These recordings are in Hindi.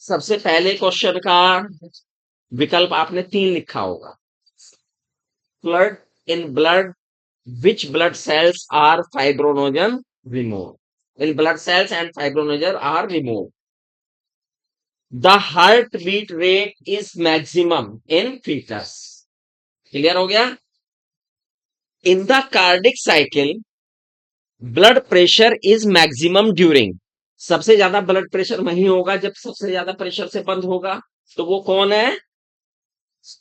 सबसे पहले क्वेश्चन का विकल्प आपने 3 लिखा होगा। Flood in blood, which blood cells are fibrinogen removed? When blood cells and fibrinogen are removed, the heartbeat rate is maximum in fetus. Clear हो गया? In the cardiac cycle, blood pressure is maximum during. सबसे ज्यादा ब्लड प्रेशर वही होगा जब सबसे ज्यादा प्रेशर से बंद होगा। तो वो कौन है?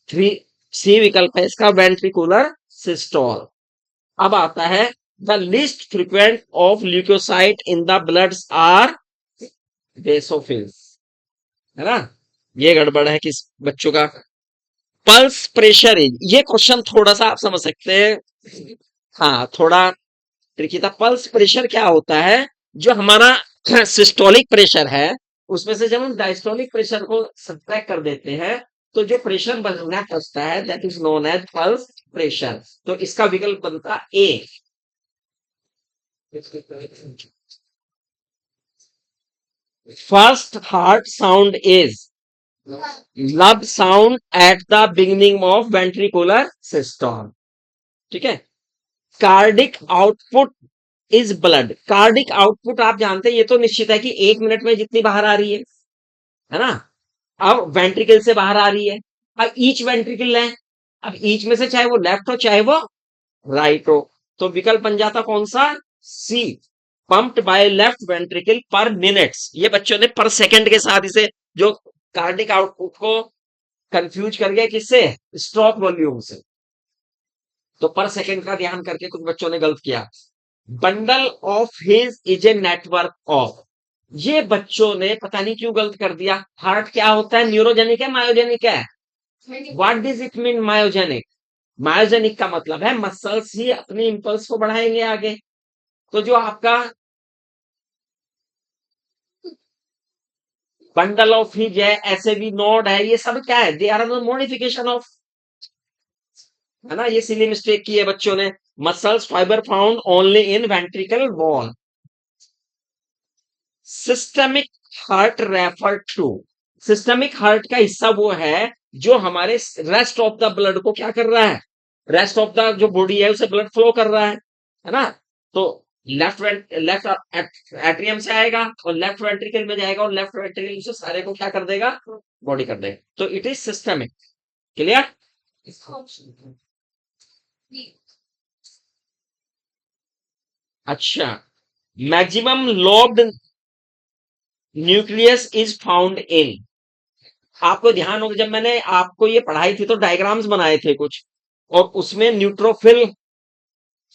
3C विकल्प है इसका, वेंट्रिकुलर सिस्टोल। अब आता है the least frequent of leucocyte in the bloods are basophils, है ना? ये गड़बड़ है किस बच्चों का। पल्स प्रेशर इज, ये क्वेश्चन थोड़ा सा आप समझ सकते हैं, हाँ थोड़ा ट्रिकी था। पल्स प्रेशर क्या होता है? जो हमारा सिस्टोलिक प्रेशर है उसमें से जब हम डायस्टोलिक प्रेशर को सब्ट्रैक्ट कर देते हैं तो जो प्रेशर बनना बचता है that is known as pulse pressure. तो इसका विकल्प बनता ए। First heart sound is lub sound at the beginning of ventricular system. ठीक है। Cardiac output is blood. Cardiac output आप जानते हैं, ये तो निश्चित है कि 1 मिनट में जितनी बाहर आ रही है ना? अब वेंट्रिकल से बाहर आ रही है। अब ईच वेंट्रिकल है, अब ईच में से चाहे वो लेफ्ट हो चाहे वो राइट हो, तो विकल्प बन जाता कौन सा? सी, पंप्ड बाय लेफ्ट वेंट्रिकल पर मिनट्स। ये बच्चों ने पर सेकंड के साथ इसे जो कार्डिक आउटपुट को कंफ्यूज कर गया किससे? स्ट्रोक वॉल्यूम से। तो पर सेकंड का ध्यान करके कुछ बच्चों ने गलत किया। Bundle of his is a network of, ये बच्चों ने पता नहीं क्यों गलत कर दिया। हार्ट क्या होता है? न्यूरोजेनिक है मायोजेनिक है? What does it mean myogenic? Myogenic का मतलब है मसल्स ही अपनी इंपल्स को बढ़ाएंगे आगे। तो जो आपका बंडल ऑफ हिज है, ऐसे भी नोड है, ये सब क्या है? दे आर मॉडिफिकेशन ऑफ, है ना? ये सिली मिस्टेक की है बच्चों ने। Muscles fibre found only in ventricle wall. Systemic heart refer to, systemic heart का हिस्सा वो है जो हमारे रेस्ट ऑफ द ब्लड को क्या कर रहा है? रेस्ट ऑफ द जो बॉडी है उसे ब्लड फ्लो कर रहा है ना? तो लेफ्ट एट्रियम से आएगा और लेफ्ट वेंट्रिकल में जाएगा और लेफ्ट वेंट्रिकल से सारे को क्या कर देगा? बॉडी कर देगा। तो इट इज सिस्टमिक। क्लियर? अच्छा, maximum lobed nucleus is found in, आपको ध्यान होगा जब मैंने आपको ये पढ़ाई थी तो डायग्राम्स बनाए थे कुछ, और उसमें न्यूट्रोफिल,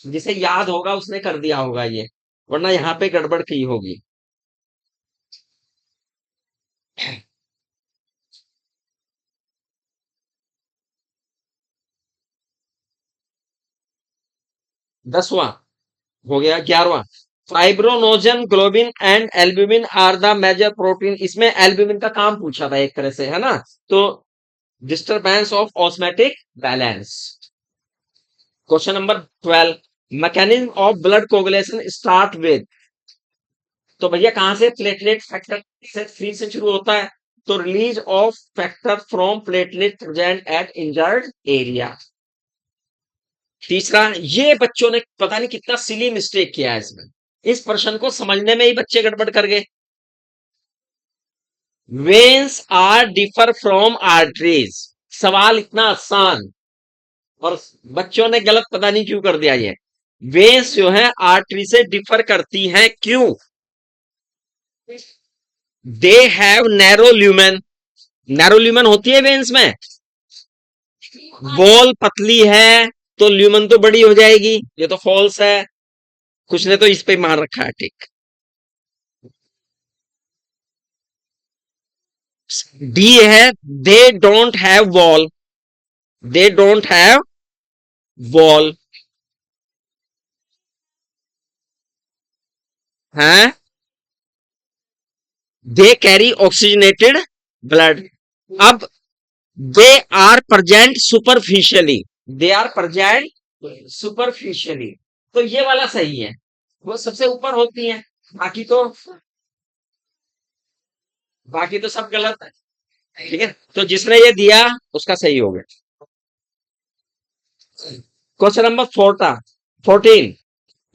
जिसे याद होगा उसने कर दिया होगा ये, वरना यहाँ पे गड़बड़ की होगी। दसवां हो गया। 11वां, fibrinogen globulin and albumin are the major protein. इसमें एल्ब्यूमिन का काम पूछा था एक तरह से, है ना? तो disturbance of osmotic balance. Question number 12, mechanism of blood coagulation start with, तो भैया कहां से? प्लेटलेट फैक्टर से 3 से शुरू होता है। तो release of factor from platelet present at injured area. तीसरा, ये बच्चों ने पता नहीं कितना सिली मिस्टेक किया है इसमें, इस प्रश्न को समझने में ही बच्चे गड़बड़ कर गए। Veins are differ from arteries, सवाल इतना आसान और बच्चों ने गलत पता नहीं क्यों कर दिया। ये वेन्स जो है आर्टरी से डिफर करती हैं, क्यों? They have narrow lumen, narrow lumen होती है वेन्स में। वॉल पतली है तो ल्यूमेन तो बड़ी हो जाएगी, ये तो फॉल्स है। कुछ ने तो इस पे मार रखा है टिक। डी है they don't have wall, they don't have wall है, दे कैरी ऑक्सीजनेटेड ब्लड। अब they are present superficially, they are present superficially, तो ये वाला सही है, वो सबसे ऊपर होती है। बाकी तो बाकी तो सब गलत है। ठीक है, तो जिसने ये दिया उसका सही हो गया। Question number 14,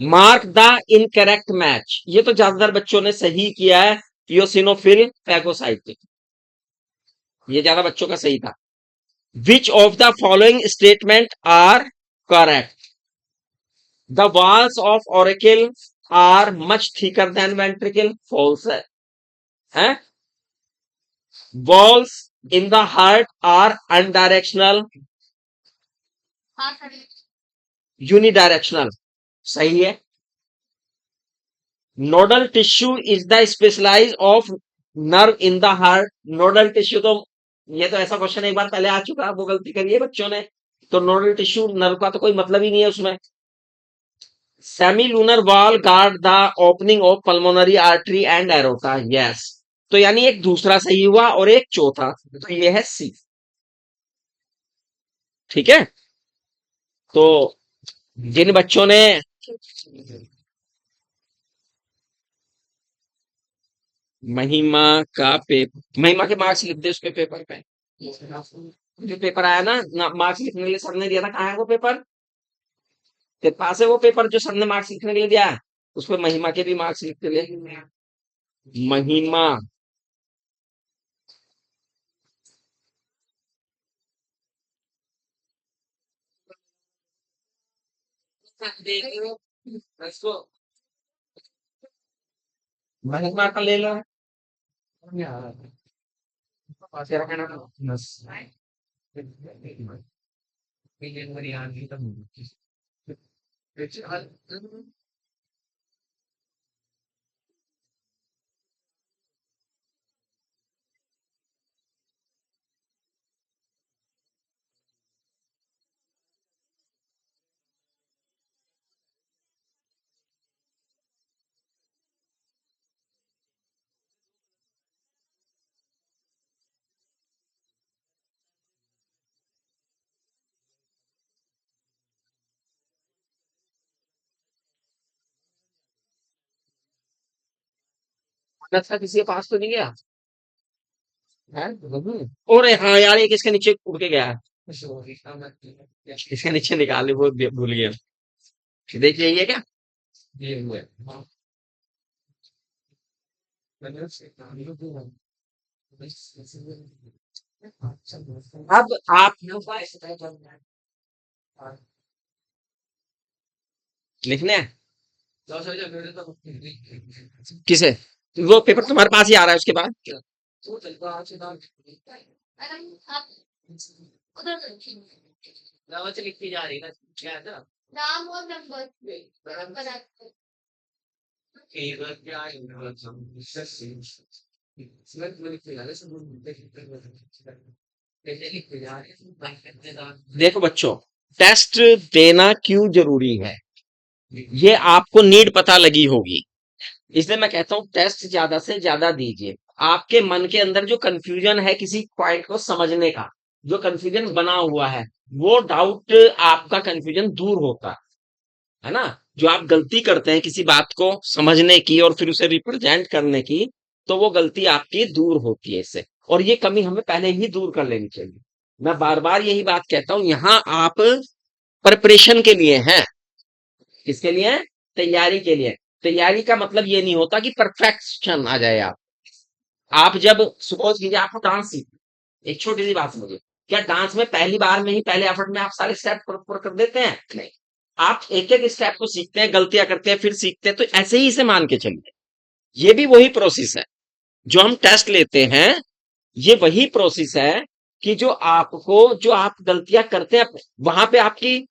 mark the incorrect match. ये तो ज्यादातर बच्चों ने सही किया है, योसिनोफिल फैगोसाइटिक, ये ज्यादा बच्चों का सही था। Which of the following statement are correct? The walls of auricle are much thicker than ventricle, false है, हैं? Walls in the heart are undirectional, unidirectional, सही है। Nodal tissue is the specialise of nerve in the heart, nodal tissue तो, ये तो ऐसा क्वेश्चन एक बार पहले आ चुका है, वो गलती करी है बच्चों ने। तो नोडल टिश्यू नर्व का तो कोई मतलब ही नहीं है उसमें। Semi lunar wall guard the opening of pulmonary artery and aorta, yes. तो यानी एक दूसरा सही हुआ और एक चौथा, तो ये है सी। ठीक है, तो जिन बच्चों ने महिमा का पेपर, महिमा के मार्क्स लिख दे उसके पेपर पे, जो पेपर आया ना, मार्क्स लिखने के लिए सर ने दिया था, कहाँ है वो पेपर? तेरे पास है वो पेपर जो सर ने मार्क्स लिखने के लिए दिया है? उस पर महिमा के भी मार्क्स लिख के ले। महिमा, इसको महिमा का ले लो। तेरा कहना था। अच्छा, किसी के पास तो नहीं गया है? अरे हाँ यार, ये किसके नीचे उड़ के गया है? इसके नीचे निकालने वो भूल गया। देखिए ये क्या, अब आप लिखने हैं किसे? वो पेपर तुम्हारे पास ही आ रहा है उसके बाद। देखो बच्चों, टेस्ट देना क्यों जरूरी है, ये आपको नीड पता लगी होगी, इसलिए मैं कहता हूं टेस्ट ज्यादा से ज्यादा दीजिए। आपके मन के अंदर जो कंफ्यूजन है किसी पॉइंट को समझने का, जो कंफ्यूजन बना हुआ है, वो डाउट, आपका कंफ्यूजन दूर होता है ना? जो आप गलती करते हैं किसी बात को समझने की और फिर उसे रिप्रेजेंट करने की, तो वो गलती आपकी दूर होती है इससे, और ये कमी हमें पहले ही दूर कर लेनी चाहिए। मैं बार बार यही बात कहता हूं, यहाँ आप प्रिपरेशन के लिए हैं। किसके लिए? तैयारी के लिए। तैयारी का मतलब ये नहीं होता कि परफेक्शन आ जाए। आप जब सपोज कीजिए आपको डांस सीखना, एक छोटी सी बात समझिए, क्या डांस में पहली बार में ही पहले एफर्ट में आप सारे स्टेप प्रॉपर कर देते हैं? नहीं, आप एक एक स्टेप को सीखते हैं, गलतियां करते हैं, फिर सीखते हैं, तो ऐसे ही इसे मान के चलिए। ये भी वही प्रोसेस है, जो हम टेस्ट लेते हैं, ये वही प्रोसेस है कि जो आप गलतियां करते हैं, वहां पे आपकी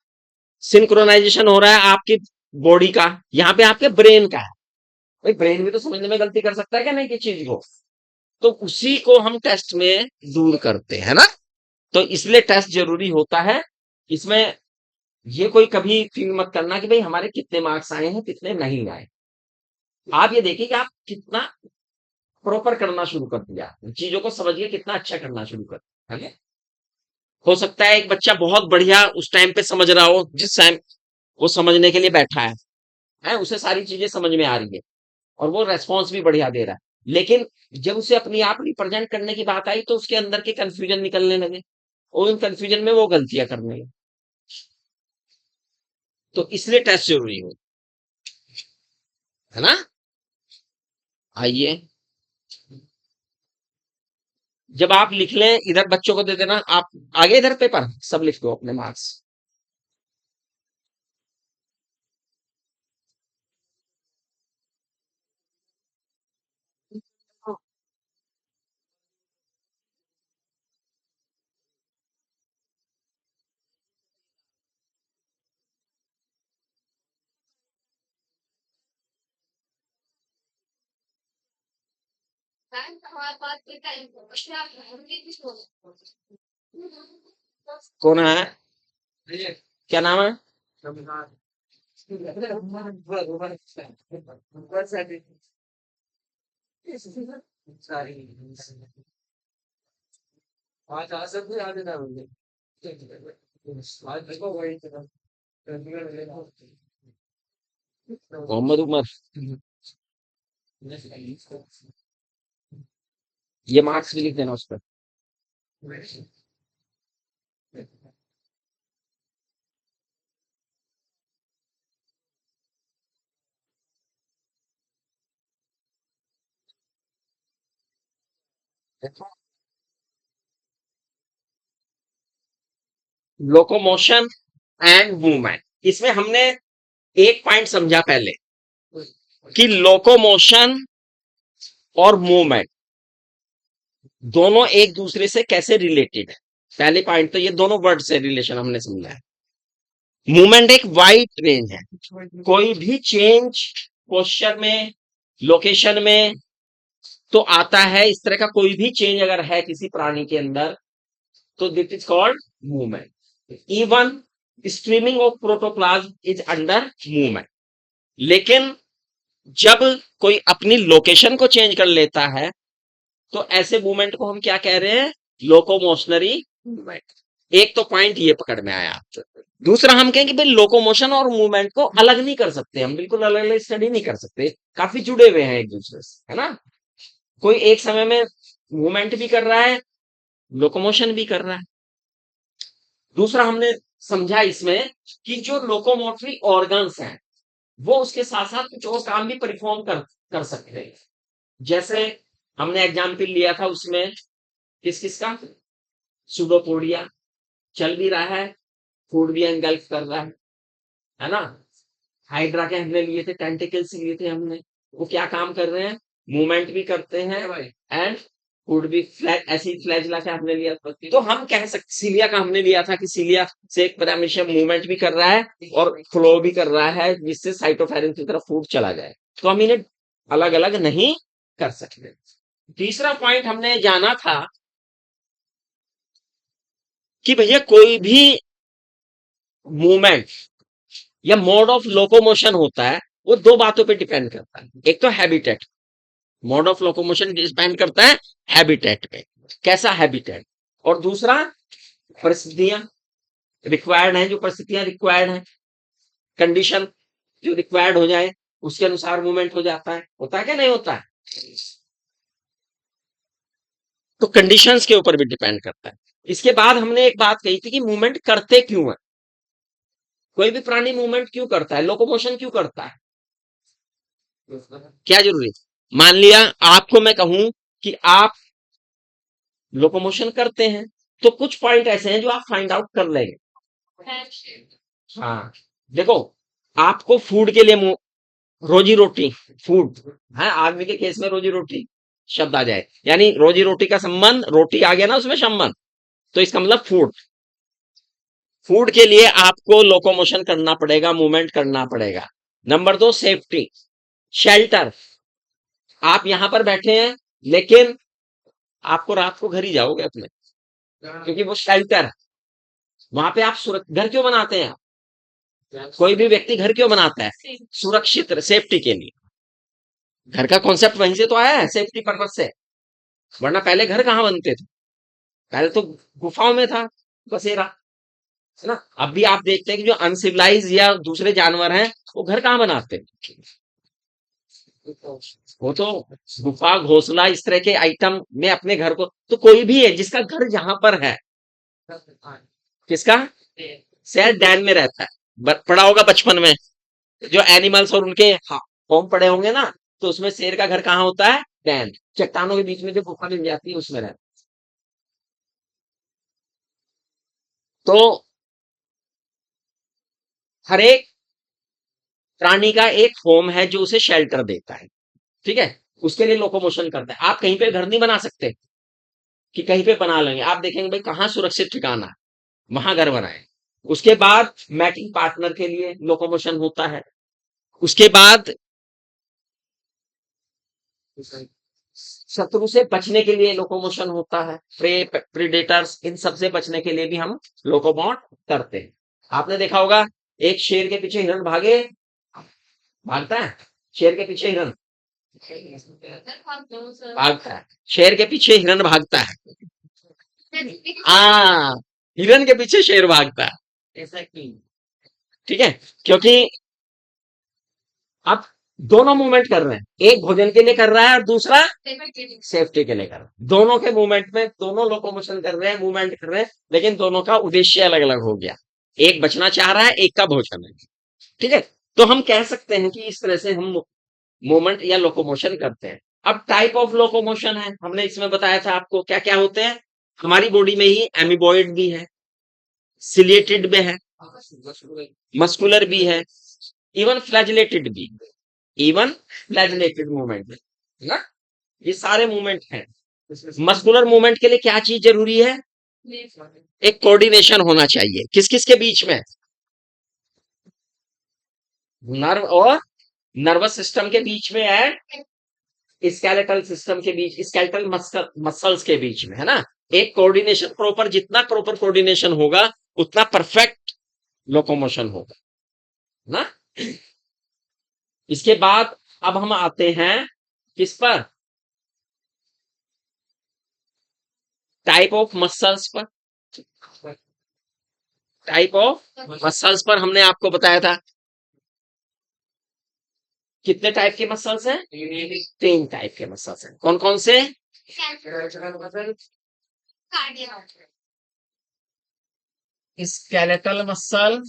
सिंक्रोनाइजेशन हो रहा है आपकी बॉडी का, यहाँ पे आपके ब्रेन का है। भाई ब्रेन भी तो समझने में गलती कर सकता है क्या नहीं, की चीज को, तो उसी को हम टेस्ट में दूर करते हैं ना। तो इसलिए टेस्ट जरूरी होता है। इसमें ये कोई कभी फील मत करना कि भाई हमारे कितने मार्क्स आए हैं कितने नहीं आए। आप ये देखिए कि आप कितना प्रॉपर करना शुरू कर दिया, चीजों को समझिए कितना अच्छा करना शुरू कर दिया, है ना? हो सकता है एक बच्चा बहुत बढ़िया उस टाइम पे समझ रहा हो, जिस टाइम वो समझने के लिए बैठा है, उसे सारी चीजें समझ में आ रही है और वो रेस्पॉन्स भी बढ़िया दे रहा है। लेकिन जब उसे अपनी आप रिप्रेजेंट करने की बात आई तो उसके अंदर के कंफ्यूजन निकलने लगे और उन कंफ्यूजन में वो गलतियां करने लगे। तो इसलिए टेस्ट जरूरी हो, है ना। आइए, जब आप लिख लें इधर बच्चों को दे देना, आप आगे इधर पेपर सब लिख दो अपने मार्क्स। कौन है, क्या नाम है? मोहम्मद उमर। ये मार्क्स भी लिख देना उस पर। लोकोमोशन एंड मूवमेंट, इसमें हमने एक पॉइंट समझा पहले कि लोकोमोशन और मूवमेंट दोनों एक दूसरे से कैसे रिलेटेड है। पहले पॉइंट तो ये दोनों वर्ड से रिलेशन हमने समझा है। मूवमेंट एक वाइड रेंज है, कोई भी चेंज पोस्चर में, लोकेशन में तो आता है। इस तरह का कोई भी चेंज अगर है किसी प्राणी के अंदर तो this is called movement. Even streaming of protoplasm is under movement. लेकिन जब कोई अपनी लोकेशन को चेंज कर लेता है तो ऐसे मूवमेंट को हम क्या कह रहे हैं, लोकोमोशनरी मूवमेंट। एक तो पॉइंट ये पकड़ में आया। दूसरा हम कहेंगे भाई लोकोमोशन और मूवमेंट को अलग नहीं कर सकते, हम बिल्कुल अलग अलग स्टडी नहीं कर सकते, काफी जुड़े हुए हैं एक दूसरे से, है ना। कोई एक समय में मूवमेंट भी कर रहा है, लोकोमोशन भी कर रहा है। दूसरा हमने समझा इसमें कि जो लोकोमोटरी ऑर्गन्स हैं वो उसके साथ साथ कुछ और काम भी परफॉर्म कर सकते हैं। जैसे हमने एग्जाम्पल लिया था उसमें किस किस का, सुडोपोडिया चल भी रहा है, फूड भी एंगल्फ कर रहा है ना। हाइड्रा के हमने लिए थे, टेंटिकल्स लिए थे हमने, वो क्या काम कर रहे हैं, मूवमेंट भी करते हैं एंड फूड भी। फ्लैज, ऐसी फ्लैजला का हमने लिया था, तो हम कह सकते, सीलिया का हमने लिया था कि सीलिया से एक पैरामीशियम मूवमेंट भी कर रहा है और फ्लो भी कर रहा है जिससे साइटोफैरिन की तरफ फूड चला जाए। तो हम इन्हें अलग अलग नहीं कर सकते। तीसरा पॉइंट हमने जाना था कि भैया कोई भी मूवमेंट या मोड ऑफ लोकोमोशन होता है वो दो बातों पे डिपेंड करता है। एक तो habitat, mode of locomotion depend करता है हैबिटेट पे, कैसा हैबिटेट। और दूसरा परिस्थितियां रिक्वायर्ड हैं, जो परिस्थितियां रिक्वायर्ड हैं, कंडीशन जो रिक्वायर्ड हो जाए उसके अनुसार मूवमेंट हो जाता है, होता है क्या नहीं होता है। तो कंडीशंस के ऊपर भी डिपेंड करता है। इसके बाद हमने एक बात कही थी कि मूवमेंट करते क्यों है, कोई भी प्राणी मूवमेंट क्यों करता है, लोकोमोशन क्यों करता है, क्या जरूरी। मान लिया आपको मैं कहूं कि आप लोकोमोशन करते हैं तो कुछ पॉइंट ऐसे हैं जो आप फाइंड आउट कर लेंगे। हाँ, देखो, आपको फूड के लिए रोजी रोटी, फूड है, आदमी के केस में रोजी रोटी शब्द आ जाए, यानी रोजी रोटी का संबंध, रोटी आ गया ना उसमें संबंध, तो इसका मतलब फूड। फूड के लिए आपको लोकोमोशन करना पड़ेगा, मूवमेंट करना पड़ेगा। नंबर दो, सेफ्टी, शेल्टर। आप यहां पर बैठे हैं लेकिन आपको रात को घर ही जाओगे अपने, क्योंकि वो शेल्टर है। वहां पे आप घर क्यों बनाते हैं, कोई भी व्यक्ति घर क्यों बनाता है, सुरक्षित सेफ्टी के लिए। घर का कॉन्सेप्ट वहीं से तो आया है, सेफ्टी पर्पज से। वरना पहले घर कहाँ बनते थे, पहले तो गुफाओं में था बसेरा, है ना। अब भी आप देखते हैं कि जो अनसिविलाइज या दूसरे जानवर हैं वो घर कहाँ बनाते हैं, वो तो गुफा घोंसला इस तरह के आइटम में अपने घर को, तो कोई भी है जिसका घर जहां पर है, किसका, शायद डैन में रहता है, पढ़ा होगा बचपन में, जो एनिमल्स और उनके होम पड़े होंगे ना, तो उसमें शेर का घर कहाँ होता है, डैन, चट्टानों के बीच में जो गुफा मिल जाती है उसमें रहता है। तो हर एक प्राणी का एक होम है जो उसे शेल्टर देता है, ठीक है, उसके लिए लोकोमोशन करता है। आप कहीं पे घर नहीं बना सकते कि कहीं पे बना लेंगे, आप देखेंगे भाई कहाँ सुरक्षित ठिकाना है, वहां घर बनाए। उसके बाद मैटिंग पार्टनर के लिए लोकोमोशन होता है। उसके बाद शत्रु से बचने के लिए लोकोमोशन होता है, प्रेडेटर्स, इन सब से बचने के लिए भी हम लोकोमोट करते हैं। आपने देखा होगा, एक शेर के पीछे हिरन भागता है, शेर के पीछे हिरन भागता है, शेर के पीछे हिरन भागता है, आ हिरन के पीछे शेर भागता है, ठीक है, क्योंकि आप दोनों मूवमेंट कर रहे हैं, एक भोजन के लिए कर रहा है और दूसरा सेफ्टी के लिए कर रहा है। दोनों के मूवमेंट में दोनों लोकोमोशन कर रहे हैं, मूवमेंट कर रहे हैं, लेकिन दोनों का उद्देश्य अलग अलग हो गया। एक बचना चाह रहा है, एक का भोजन है, ठीक है। तो हम कह सकते हैं कि इस तरह से हम मूवमेंट या लोकोमोशन करते हैं। अब टाइप ऑफ लोकोमोशन है, हमने इसमें बताया था आपको क्या क्या होते हैं। हमारी बॉडी में ही एमीबॉइड भी है, सिलिएटेड भी है, मस्कुलर भी है, इवन फ्लैजिलेटेड भी, इवन फ्लैजिलेटेड मूवमेंट है ना, ये सारे मूवमेंट हैं। मस्कुलर मूवमेंट के लिए क्या चीज जरूरी है, एक कोऑर्डिनेशन होना चाहिए, किस किस के बीच में, नर्व और नर्वस सिस्टम के बीच में है, स्केलेटल सिस्टम के बीच, स्केलेटल मसल्स के बीच में, है ना। एक कोऑर्डिनेशन प्रॉपर, जितना प्रॉपर कोऑर्डिनेशन होगा उतना परफेक्ट लोकोमोशन होगा ना। इसके बाद अब हम आते हैं किस पर, टाइप ऑफ मसल्स पर। टाइप ऑफ मसल्स पर हमने आपको बताया था कितने टाइप के मसल्स हैं, तीन टाइप के मसल्स हैं, कौन कौन से, skeletal muscle,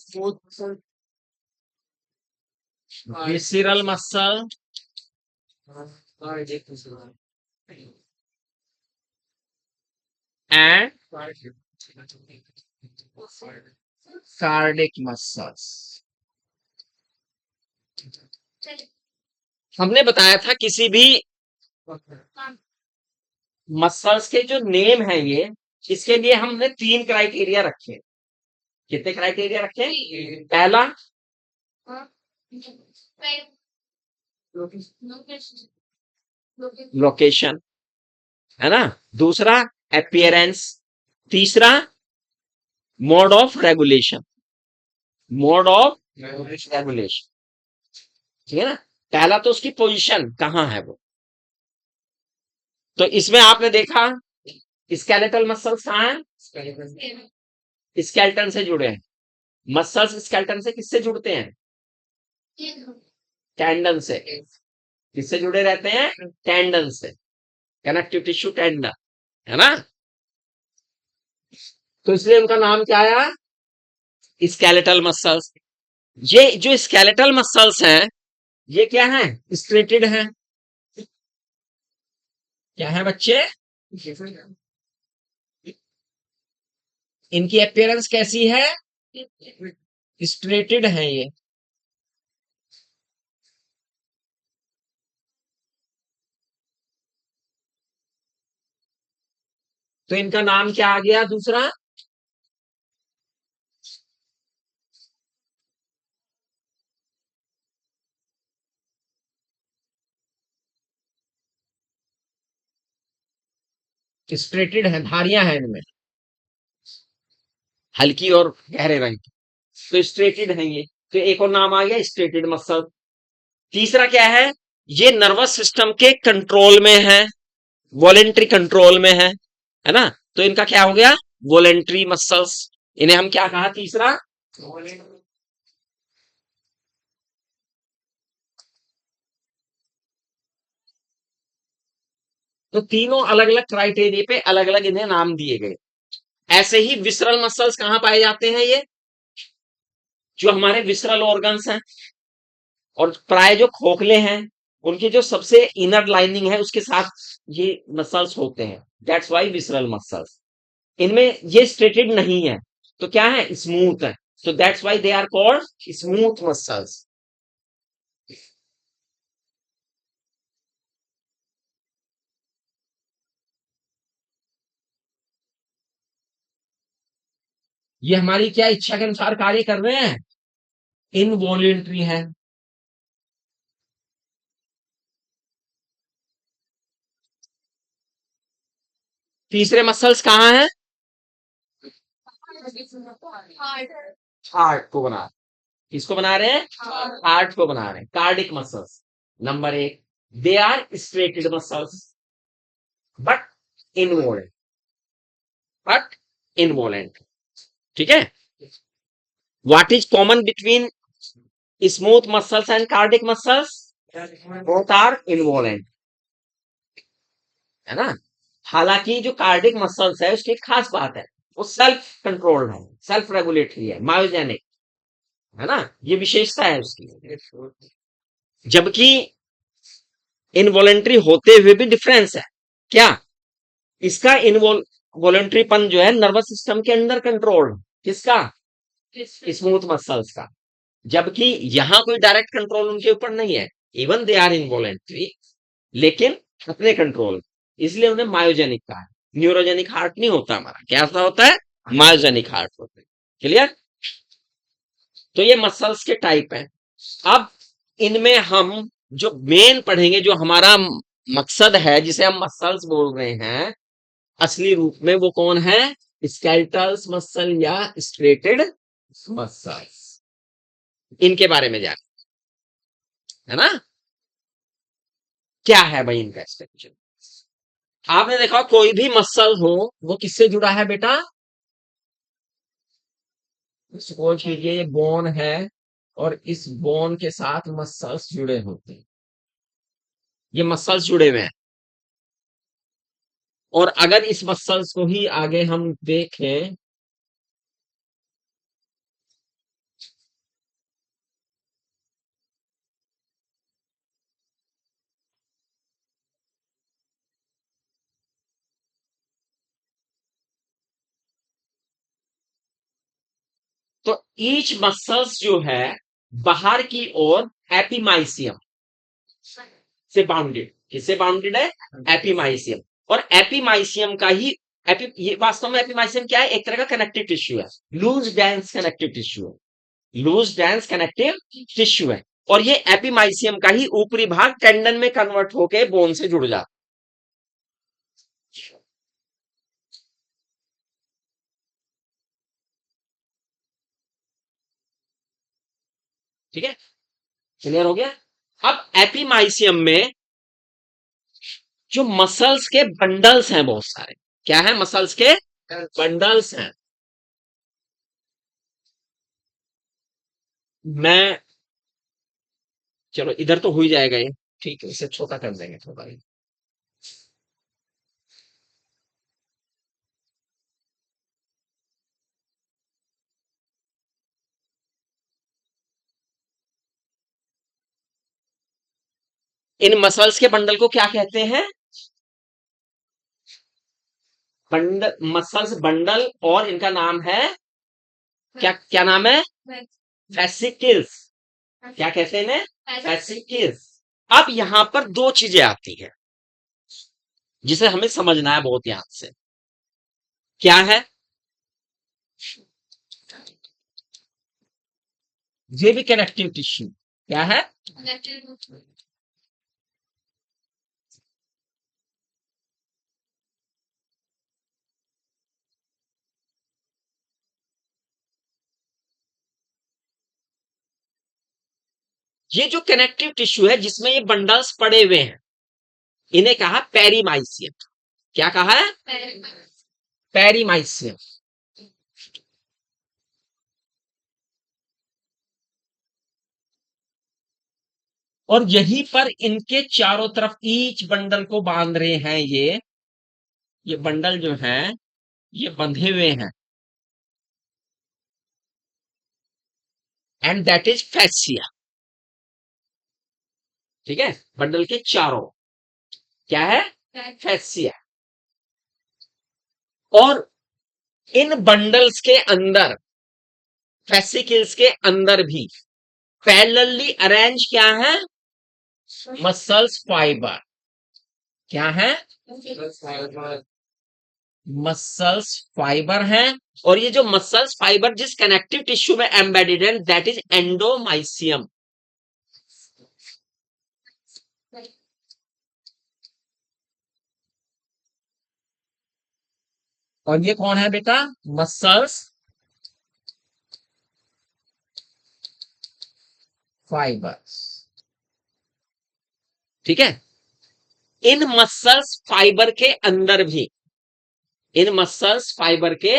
visceral muscle and cardiac muscles. हमने बताया था किसी भी मसल्स के जो नेम है ये, इसके लिए हमने तीन क्राइटेरिया रखे। कितने क्राइटेरिया रखे, पहला लोकेशन, है ना, दूसरा अपीयरेंस, तीसरा mode of regulation, mode of regulation, ठीक है ना। पहला तो उसकी पोजीशन कहाँ है वो, तो इसमें आपने देखा स्केलेटल मसल्स कहाँ है, स्केलेटन से जुड़े हैं। मसल्स स्केलेटन से किससे जुड़ते हैं, टेंडन से, किससे जुड़े रहते हैं, टेंडन से, कनेक्टिव टिश्यू टेंडन, है ना। तो इसलिए उनका नाम क्या आया, स्केलेटल मसल्स। ये जो स्केलेटल मसल्स हैं ये क्या है, स्ट्रेटेड है, क्या है बच्चे, इनकी अपीयरेंस कैसी है, स्ट्रेटेड है ये। तो इनका नाम क्या आ गया दूसरा, स्ट्रेटेड है, धारियां हैं इनमें, हल्की और गहरे रंग की, तो स्ट्रेटेड है ये। तो एक और नाम आ गया स्ट्रेटेड मसल। तीसरा क्या है, ये नर्वस सिस्टम के कंट्रोल में है, वॉलेंट्री कंट्रोल में है ना। तो इनका क्या हो गया, वॉलेंट्री मसल्स, इन्हें हम क्या कहा तीसरा, तो तीनों अलग अलग क्राइटेरिया पे अलग अलग इन्हें नाम दिए गए। ऐसे ही विसरल मसल्स कहाँ पाए जाते हैं? ये जो हमारे विसरल ऑर्गन्स हैं और प्राय जो खोखले हैं उनकी जो सबसे इनर लाइनिंग है उसके साथ ये मसल्स होते हैं, दैट्स वाई विसरल मसल्स। इनमें ये स्ट्रेटेड नहीं है तो क्या है? स्मूथ है, so that's why they are called smooth muscles। ये हमारी क्या इच्छा के अनुसार कार्य कर रहे हैं? इनवॉलेंट्री है। तीसरे मसल्स कहाँ हैं? हार्ट को बना, किसको बना रहे हैं? हार्ट को बना रहे हैं, कार्डिक मसल्स। नंबर एक, they are striated muscles but involuntary, but involuntary. ठीक है। What is common between smooth muscles and cardiac muscles? Both are involuntary, है ना। हालांकि जो कार्डिक मसल्स है उसकी एक खास बात है, वो सेल्फ कंट्रोल्ड है, सेल्फ रेगुलेटरी है, मायोजेनिक, है ना, ये विशेषता है उसकी। जबकि इनवॉलेंट्री होते हुए भी डिफरेंस है। क्या? इसका इनवॉलेंट्रीपन जो है नर्वस सिस्टम के अंदर कंट्रोल, किसका? स्मूथ मसल्स का। जबकि यहां कोई डायरेक्ट कंट्रोल उनके ऊपर नहीं है, इवन दे आर इनवॉलेंट्री, लेकिन अपने कंट्रोल, इसलिए उन्हें मायोजेनिक कहा है। न्यूरोजेनिक हार्ट नहीं होता हमारा, कैसा होता है? मायोजेनिक हार्ट होता है। क्लियर? तो ये मसल्स के टाइप हैं। अब इनमें हम जो मेन पढ़ेंगे, जो हमारा मकसद है जिसे हम मसल्स बोल रहे हैं असली रूप में, वो कौन है? स्केलेटल मसल या स्ट्रेटेड मसल्स। इनके बारे में जान, है ना। क्या है भाई इनका स्ट्रक्चर? आपने देखा कोई भी मसल हो वो किससे जुड़ा है बेटा? सपोज कीजिए ये बोन है और इस बोन के साथ मसल्स जुड़े होते हैं, ये मसल्स जुड़े हुए हैं। और अगर इस मसल्स को ही आगे हम देखें तो ईच मसल्स जो है बाहर की ओर एपिमाइसियम से बाउंडेड, किससे बाउंडेड है? एपिमाइसियम। और एपिमाइसियम का ही ये वास्तव में एपिमाइसियम क्या है? एक तरह का कनेक्टिव टिश्यू है, लूज डेंस कनेक्टिव टिश्यू है, लूज डेंस कनेक्टिव टिश्यू है। और ये एपिमाइसियम का ही ऊपरी भाग टेंडन में कन्वर्ट होके बोन से जुड़ जाता। ठीक है, क्लियर हो गया। अब एपिमाइसियम में जो मसल्स के बंडल्स हैं बहुत सारे, क्या है? मसल्स के बंडल्स हैं। मैं, चलो इधर तो हो ही जाएगा ये, ठीक है, इसे छोटा कर देंगे थोड़ा। इन मसल्स के बंडल को क्या कहते हैं? बंडल, मसल्स बंडल, और इनका नाम है क्या? क्या नाम है? वेसिकल्स। क्या कहते हैं इन्हें? वेसिकल्स। अब यहां पर दो चीजें आती हैं जिसे हमें समझना है बहुत ध्यान से। क्या है? ये भी कनेक्टिव टिश्यू, क्या है? ये जो कनेक्टिव टिश्यू है जिसमें ये बंडल्स पड़े हुए हैं, इन्हें कहा पेरीमाइसियम। क्या कहा है? पेरीमाइसियम। और यहीं पर इनके चारों तरफ ईच बंडल को बांध रहे हैं ये बंडल जो है ये बंधे हुए हैं, एंड दैट इज फैसिया। ठीक है, बंडल के चारों क्या है, फैसिया। और इन बंडल्स के अंदर, फेसिकल्स के अंदर भी पैरेलली अरेंज क्या है, मसल्स फाइबर। क्या है, मसल्स फाइबर है। और ये जो मसल्स फाइबर जिस कनेक्टिव टिश्यू में एम्बेडेड है दैट इज एंडोमाइसियम। और ये कौन है बेटा, मसल्स फाइबर्स। ठीक है, इन मसल्स फाइबर के अंदर भी, इन मसल्स फाइबर के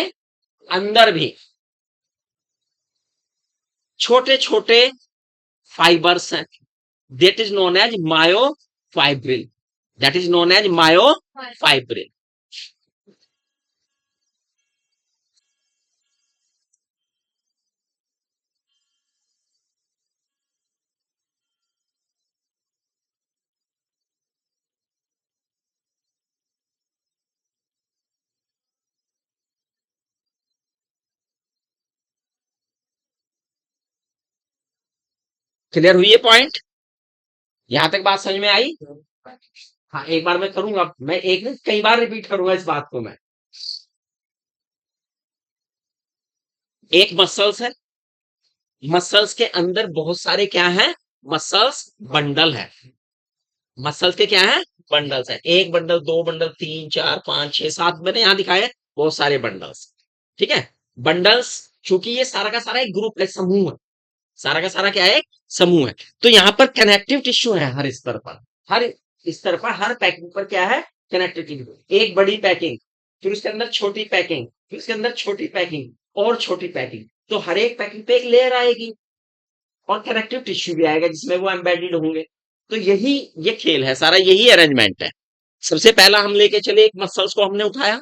अंदर भी छोटे छोटे फाइबर्स हैं, that is known as myofibril, that is known as myofibril. Clear हुई ये पॉइंट, यहां तक बात समझ में आई। हाँ, एक बार मैं करूंगा, मैं एक नहीं कई बार रिपीट करूंगा इस बात को मैं। एक मसल्स है, मसल्स के अंदर बहुत सारे क्या है, मसल्स बंडल है। मसल्स के क्या है, बंडल्स है। एक बंडल, दो बंडल, तीन, चार, पांच, छह, सात, मैंने यहां दिखाए बहुत सारे बंडल्स। ठीक है, बंडल्स, चूंकि ये सारा का सारा एक ग्रुप है, समूह है, सारा का सारा क्या है, एक समूह है। तो यहाँ पर कनेक्टिव टिश्यू है हर स्तर पर, हर स्तर पर, हर पैकिंग पर क्या है, कनेक्टिव टिश्यू। एक बड़ी पैकिंग, फिर उसके अंदर छोटी पैकिंग, फिर उसके अंदर छोटी पैकिंग और छोटी पैकिंग। तो हर एक पैकिंग पे एक लेयर आएगी और कनेक्टिव टिश्यू भी आएगा जिसमें वो एम्बेडेड होंगे। तो यही ये खेल है सारा, यही अरेंजमेंट है। सबसे पहला हम लेके चले, एक मसल्स को हमने उठाया,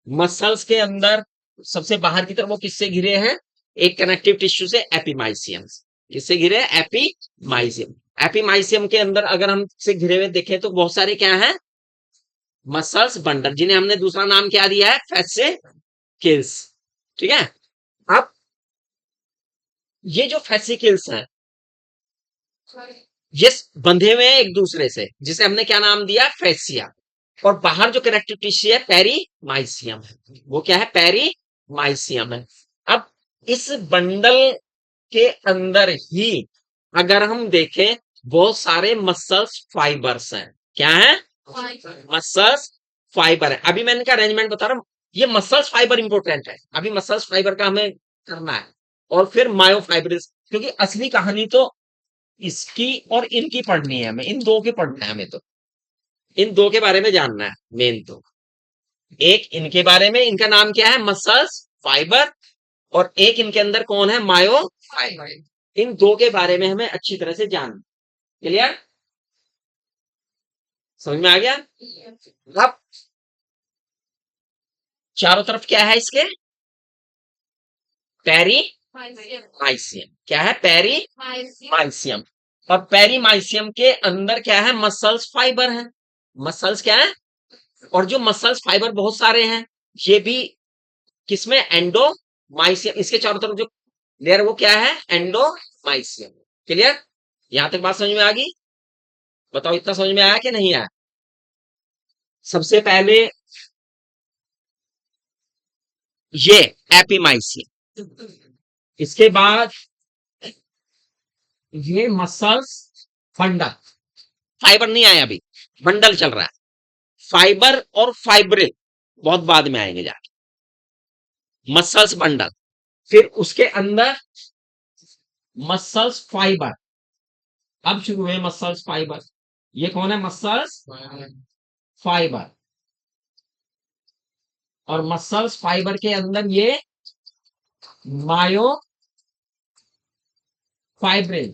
मसल्स के अंदर सबसे बाहर की तरफ वो किससे घिरे हैं, एक कनेक्टिव टिश्यू से, एपीमाइसियम। किससे घिरे हैं, एपीमाइसियम। एपीमाइसियम के अंदर अगर हम से घिरे हुए देखें तो बहुत सारे क्या हैं, मसल्स बंडल, जिन्हें हमने दूसरा नाम क्या दिया है, फैसिकल्स। ठीक है, अब ये जो फैसिकल्स हैं ये बंधे हुए हैं एक दूसरे से, जिसे हमने क्या नाम दिया, फैसिया। और बाहर जो कनेक्टिव टिश्यू है पेरीमाइसियम है, वो क्या है, पेरीमाइसियम है। अब इस बंडल के अंदर ही अगर हम देखें बहुत सारे मसल्स फाइबर्स हैं। क्या है, मसल्स फाइबर है। अभी मैंने क्या अरेंजमेंट बता रहा हूं, ये मसल्स फाइबर इंपॉर्टेंट है, अभी मसल्स फाइबर का हमें करना है। और फिर मायोफाइब्रिल्स, क्योंकि असली कहानी तो इसकी और इनकी पढ़नी है हमें, इन दो की पढ़ना है हमें, तो इन दो के बारे में जानना है मेन तो। एक इनके बारे में, इनका नाम क्या है, मसल्स फाइबर, और एक इनके अंदर कौन है, मायो फाइबर। इन दो के बारे में हमें अच्छी तरह से जानना। क्लियर, समझ में आ गया। अब चारों तरफ क्या है इसके, पेरीमाइसियम। क्या है, पेरीमाइसियम। और पेरीमाइसियम के अंदर क्या है, मसल्स फाइबर है। मसल्स क्या है, और जो मसल्स फाइबर बहुत सारे हैं, ये भी किसमें, एंडोमाइसियम। इसके चारों तरफ जो लेयर वो क्या है, एंडोमाइसियम। क्लियर, यहां तक बात समझ में आ गई। बताओ इतना समझ में आया कि नहीं आया। सबसे पहले ये एपीमाइसियम, इसके बाद ये मसल्स बंडल, फाइबर नहीं आया अभी, बंडल चल रहा है। फाइबर और फाइब्रिल बहुत बाद में आएंगे जाके, मसल्स बंडल। फिर उसके अंदर मसल्स फाइबर, अब शुरू हुए मसल्स फाइबर। ये कौन है, मसल्स फाइबर। और मसल्स फाइबर के अंदर ये मायो फाइब्रिल।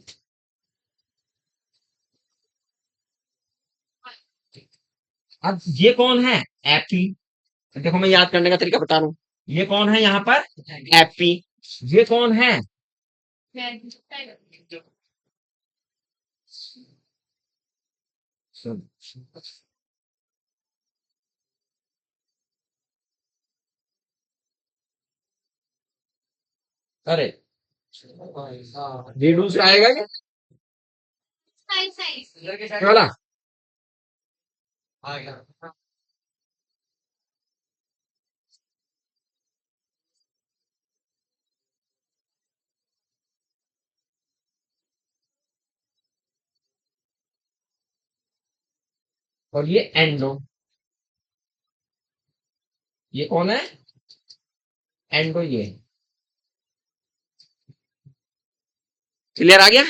अब ये कौन है? एपी। देखो मैं याद करने का तरीका बता रहा हूं। ये कौन है यहाँ पर? एपी। ये कौन है? अरे रिड्यूस आएगा क्या वाला? और ये एंडो। ये कौन है? एंडो। ये क्लियर आ गया?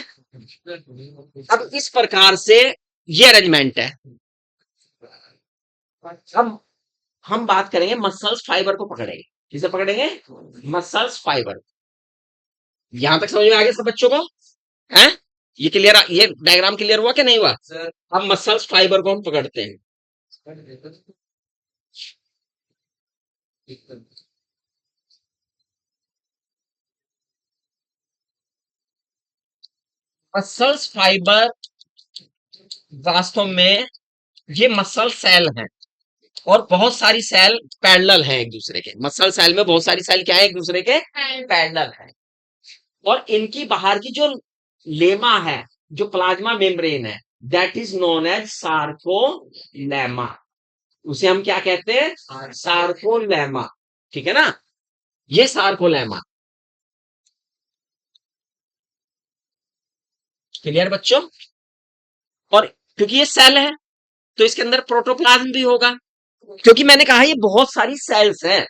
अब इस प्रकार से ये अरेंजमेंट है। अब हम बात करेंगे मसल्स फाइबर को पकड़ेंगे। किसे पकड़ेंगे? Muscles fibre. यहां तक समझ में आ गया सब बच्चों को? है? ये क्लियर? ये डायग्राम क्लियर हुआ कि नहीं हुआ? अब मसल्स फाइबर को हम पकड़ते हैं। मसल्स फाइबर वास्तव में ये मसल सेल हैं और बहुत सारी सेल पैरेलल हैं एक दूसरे के। मसल सेल में बहुत सारी सेल क्या है? एक दूसरे के पैरेलल है। और इनकी बाहर की जो लेमा है, जो प्लाज्मा मेम्ब्रेन है, that is known as sarcolemma. उसे हम क्या कहते हैं? सार्कोलेमा। ठीक है ना? ये सार्कोलेमा। क्लियर बच्चों? और क्योंकि ये सेल है तो इसके अंदर प्रोटोप्लाज्म भी होगा। क्योंकि मैंने कहा ये बहुत सारी सेल्स हैं,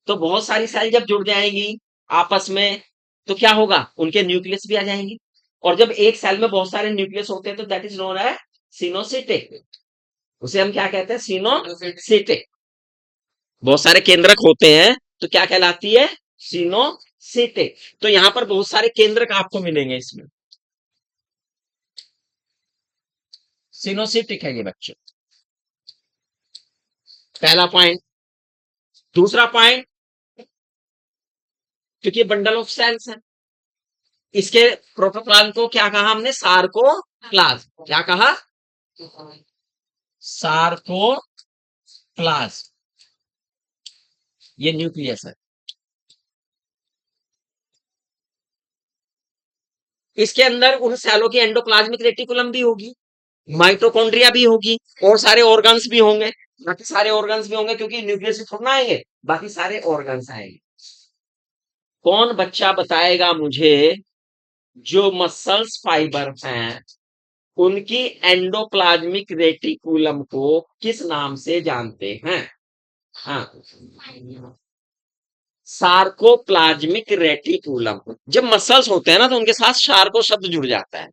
तो बहुत सारी सेल जब जुड़ जाएंगी आपस में तो क्या होगा? उनके न्यूक्लियस भी आ जाएंगे। और जब एक सेल में बहुत सारे न्यूक्लियस होते हैं तो दैट इज नोन है सिनोसिटिक। उसे हम क्या कहते हैं? सिनोसिटिक। बहुत सारे केंद्रक होते हैं तो क्या कहलाती है? सिनोसिटिक। तो यहां पर बहुत सारे केंद्रक आपको मिलेंगे इसमें। सिनोसिटिक है ये बच्चे। पहला पॉइंट। दूसरा पॉइंट, क्योंकि ये बंडल ऑफ सेल्स है, इसके प्रोटोप्लाज्म को क्या कहा हमने? सार्कोप्लाज्म। क्या कहा? सार्कोप्लाज्म। ये न्यूक्लियस है। इसके अंदर उन सेलों की एंडोप्लाज्मिक रेटिकुलम भी होगी, माइटोकॉन्ड्रिया भी होगी और सारे ऑर्गन्स भी होंगे। बाकी सारे ऑर्गन्स भी होंगे क्योंकि न्यूक्लियस से थोड़ा ना आएंगे, बाकी सारे ऑर्गन्स आएंगे। कौन बच्चा बताएगा मुझे जो मसल्स फाइबर हैं उनकी एंडोप्लाज्मिक रेटिकुलम को किस नाम से जानते हैं? हाँ, सार्कोप्लाज्मिक रेटिकुलम। जब मसल्स होते हैं ना तो उनके साथ शार्को शब्द जुड़ जाता है।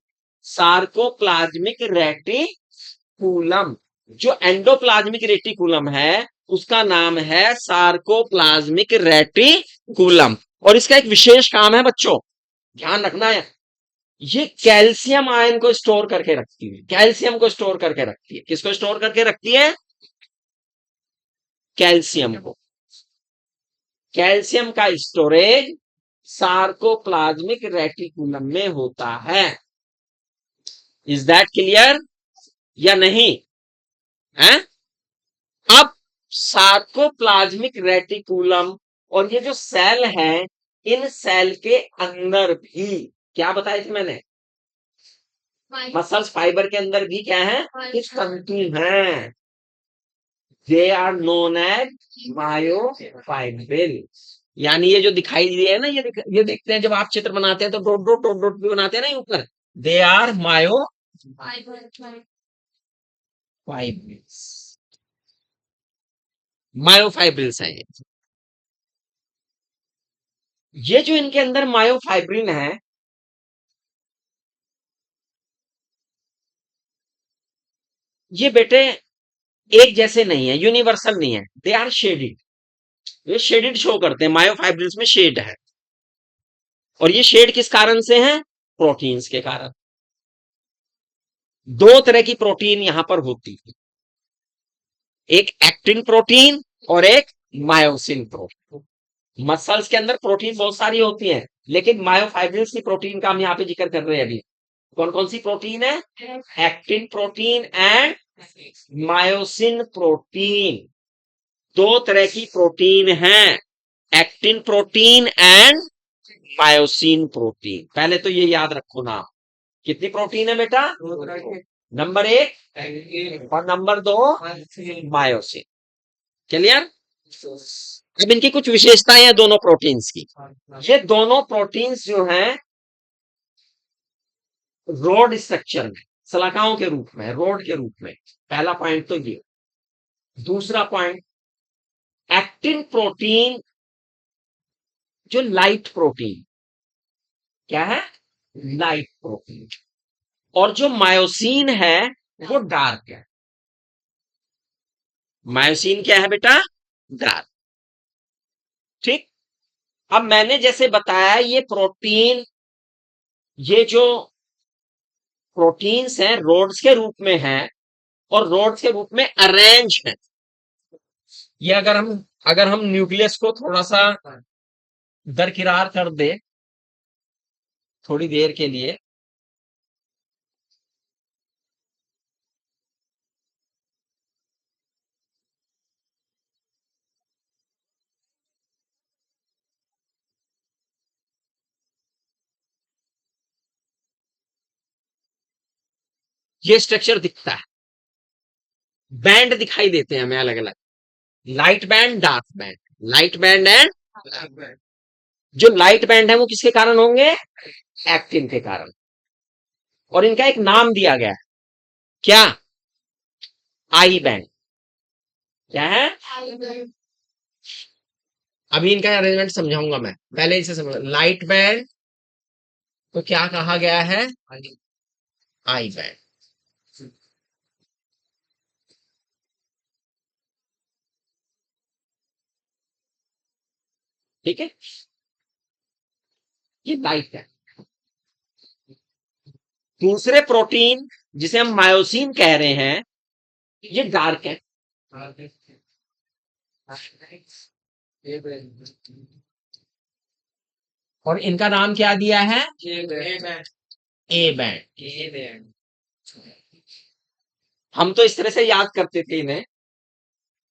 Sarcoplasmic reticulum. जो एंडोप्लाज्मिक रेटिकुलम है उसका नाम है सार्कोप्लाज्मिक रेटिकुलम। और इसका एक विशेष काम है बच्चों, ध्यान रखना है। ये कैल्शियम आयन को स्टोर करके रखती है। कैल्शियम को स्टोर करके रखती है। किसको स्टोर करके रखती है? कैल्शियम को। कैल्शियम का स्टोरेज सार्कोप्लाज्मिक रेटिकुलम में होता है। इज दैट क्लियर या नहीं? है? अब सार्कोप्लाज्मिक रेटिकुलम और ये जो सेल है, इन सेल के अंदर भी क्या बताया थी मैंने? मसल्स फाइबर के अंदर भी क्या है? कुछ तंतु हैं। They are known as myofibrils. यानी ये जो दिखाई दिए है ना, ये देखते हैं जब आप चित्र बनाते हैं तो डॉट डॉट डॉट डॉट भी बनाते हैं ना ऊपर। They are myofibrils. मायोफाइब्रिल्स है ये जो इनके अंदर मायोफाइब्रिन है, ये बेटे एक जैसे नहीं है, यूनिवर्सल नहीं है। They are shaded. ये शेडिड शो करते हैं। मायोफाइब्रिल्स में शेड है। और ये शेड किस कारण से है? प्रोटीन्स के कारण। दो तरह की प्रोटीन यहां पर होती है। एक एक्टिन प्रोटीन और एक मायोसिन प्रोटीन। मसल्स के अंदर प्रोटीन बहुत सारी होती है, लेकिन मायोफाइब्रिल्स की प्रोटीन का हम यहाँ पे जिक्र कर रहे हैं अभी। कौन कौन सी प्रोटीन है? Actin protein and myosin protein. दो तरह की प्रोटीन है, actin protein and myosin protein. पहले तो ये याद रखो ना, कितनी प्रोटीन है बेटा? नंबर एक और नंबर दो मायोसिन। क्लियर? अब इनकी कुछ विशेषताएं हैं दोनों प्रोटीन्स की। ये दोनों प्रोटीन्स जो हैं रोड स्ट्रक्चर में, सलाखाओं के रूप में, रोड के रूप में। पहला पॉइंट तो ये। दूसरा पॉइंट, एक्टिन प्रोटीन जो लाइट प्रोटीन, क्या है? Light protein. और जो मायोसिन है वो डार्क है। मायोसिन क्या है बेटा? डार्क। ठीक। अब मैंने जैसे बताया, ये प्रोटीन, ये जो प्रोटीन्स हैं रोड्स के रूप में हैं और रोड्स के रूप में अरेंज है। ये अगर हम न्यूक्लियस को थोड़ा सा दरकिरार कर दे थोड़ी देर के लिए, ये स्ट्रक्चर दिखता है, बैंड दिखाई देते हैं हमें अलग अलग, light band, dark band, light band and dark band. जो लाइट बैंड है वो किसके कारण होंगे? एक्टिन के कारण। और इनका एक नाम दिया गया है, क्या? I band. क्या है? अभी इनका अरेंजमेंट समझाऊंगा मैं, पहले इसे समझ। लाइट बैंड तो क्या कहा गया है? I band. ठीक है, ये लाइट है। दूसरे प्रोटीन जिसे हम मायोसिन कह रहे हैं, ये डार्क है। और इनका नाम क्या दिया है? A band. हम तो इस तरह से याद करते थे इन्हें,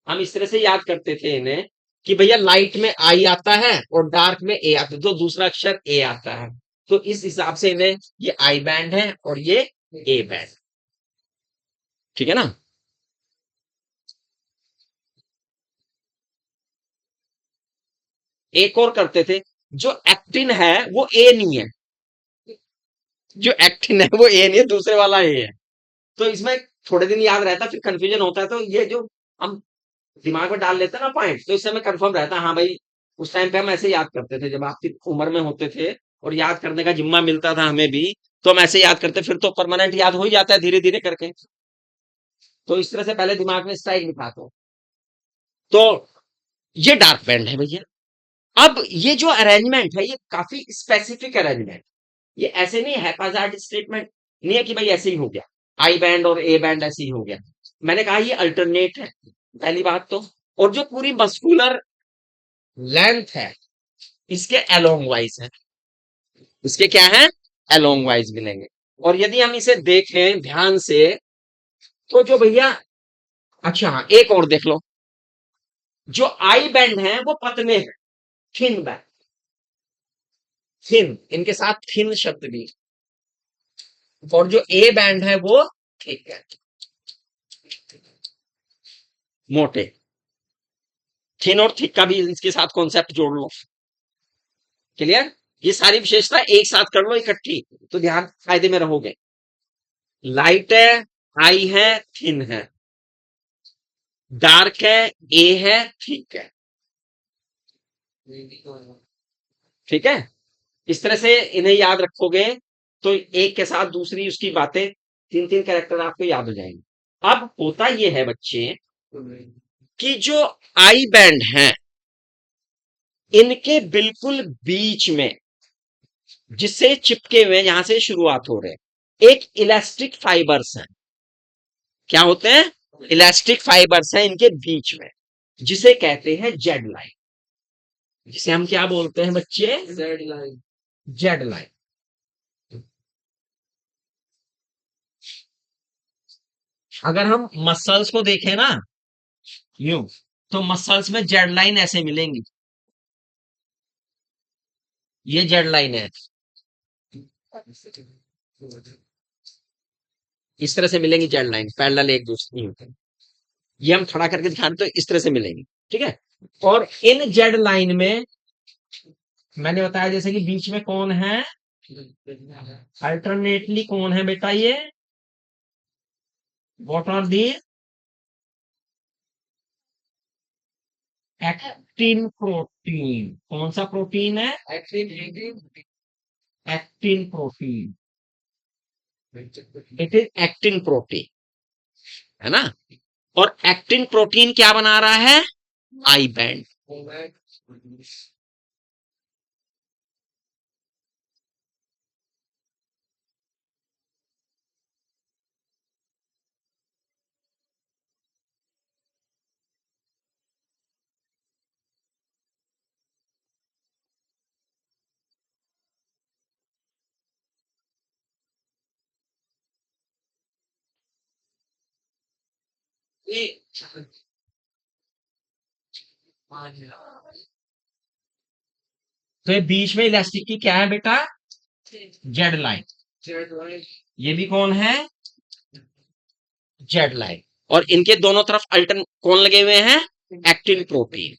हम इस तरह से याद करते थे इन्हें कि भैया लाइट में आई आता है और डार्क में ए आता है, तो दूसरा अक्षर ए आता है, तो इस हिसाब से इन्हें ये आई बैंड है और ये ए बैंड। ठीक है ना? एक और करते थे, जो एक्टिन है वो ए नहीं है, जो एक्टिन है वो ए नहीं है, दूसरे वाला ए है। तो इसमें थोड़े दिन याद रहता, फिर कंफ्यूजन होता है, तो ये जो हम दिमाग में डाल लेते हैं ना पॉइंट, तो इससे हमें कंफर्म रहता है, हाँ भाई उस टाइम पे हम ऐसे याद करते थे, जब आपकी उम्र में होते थे और याद करने का जिम्मा मिलता था हमें भी, तो हम ऐसे याद करते, फिर तो परमानेंट याद हो ही जाता है धीरे धीरे करके। तो इस तरह से पहले दिमाग में स्ट्राइक दिखाता हूं। तो ये डार्क बैंड है भैया। अब ये जो अरेंजमेंट है ये काफी स्पेसिफिक अरेंजमेंट, ये ऐसे नहीं है हैप्पैजार्ड स्टेटमेंट नहीं है कि भाई ऐसे ही हो गया, आई बैंड और ए बैंड ऐसे ही हो गया। मैंने कहा ये अल्टरनेट है, पहली बात तो। और जो पूरी मस्कुलर लेंथ है इसके अलोंग वाइज है, इसके क्या है? अलोंग वाइज मिलेंगे। और यदि हम इसे देखें ध्यान से, तो जो भैया, अच्छा हाँ, एक और देख लो, जो आई बैंड है वो पतले हैं, थिन बैंड, थिन, इनके साथ थिन शब्द भी। और जो ए बैंड है वो थिक है, मोटे। थिन और थिक का भी इसके साथ कॉन्सेप्ट जोड़ लो। क्लियर? ये सारी विशेषता एक साथ कर लो इकट्ठी, तो ध्यान फायदे में रहोगे। लाइट है, आई है, थिन है, डार्क है, ए है, थिक है। ठीक है? इस तरह से इन्हें याद रखोगे तो एक के साथ दूसरी उसकी बातें, तीन तीन कैरेक्टर आपको याद हो जाएंगे। अब होता यह है बच्चे कि जो आई बैंड है इनके बिल्कुल बीच में, जिससे चिपके हुए यहां से शुरुआत हो रहे हैं, एक इलास्टिक फाइबर्स हैं। क्या होते हैं? इलास्टिक फाइबर्स हैं इनके बीच में, जिसे कहते हैं जेड लाइन, जिसे हम क्या बोलते हैं बच्चे? Z line. Z line. अगर हम मसल्स को देखें ना यूं, तो मसल्स में जेड लाइन ऐसे मिलेंगी, ये जेड लाइन है, इस तरह से मिलेंगी जेड लाइन, पैरेलल एक दूसरे की। ये हम खड़ा करके दिखा रहे तो इस तरह से मिलेंगी, ठीक है। और इन जेड लाइन में मैंने बताया जैसे कि बीच में कौन है, अल्टरनेटली कौन है बेटा ये, what are these? Actin protein. कौन सा प्रोटीन है? Actin. Actin protein, it is actin protein, है ना। और एक्टिन प्रोटीन क्या बना रहा है? I band. तो ये बीच में इलास्टिक की क्या है बेटा? Z line. ये भी कौन है? Z line. और इनके दोनों तरफ अल्टरन कौन लगे हुए हैं? Actin protein.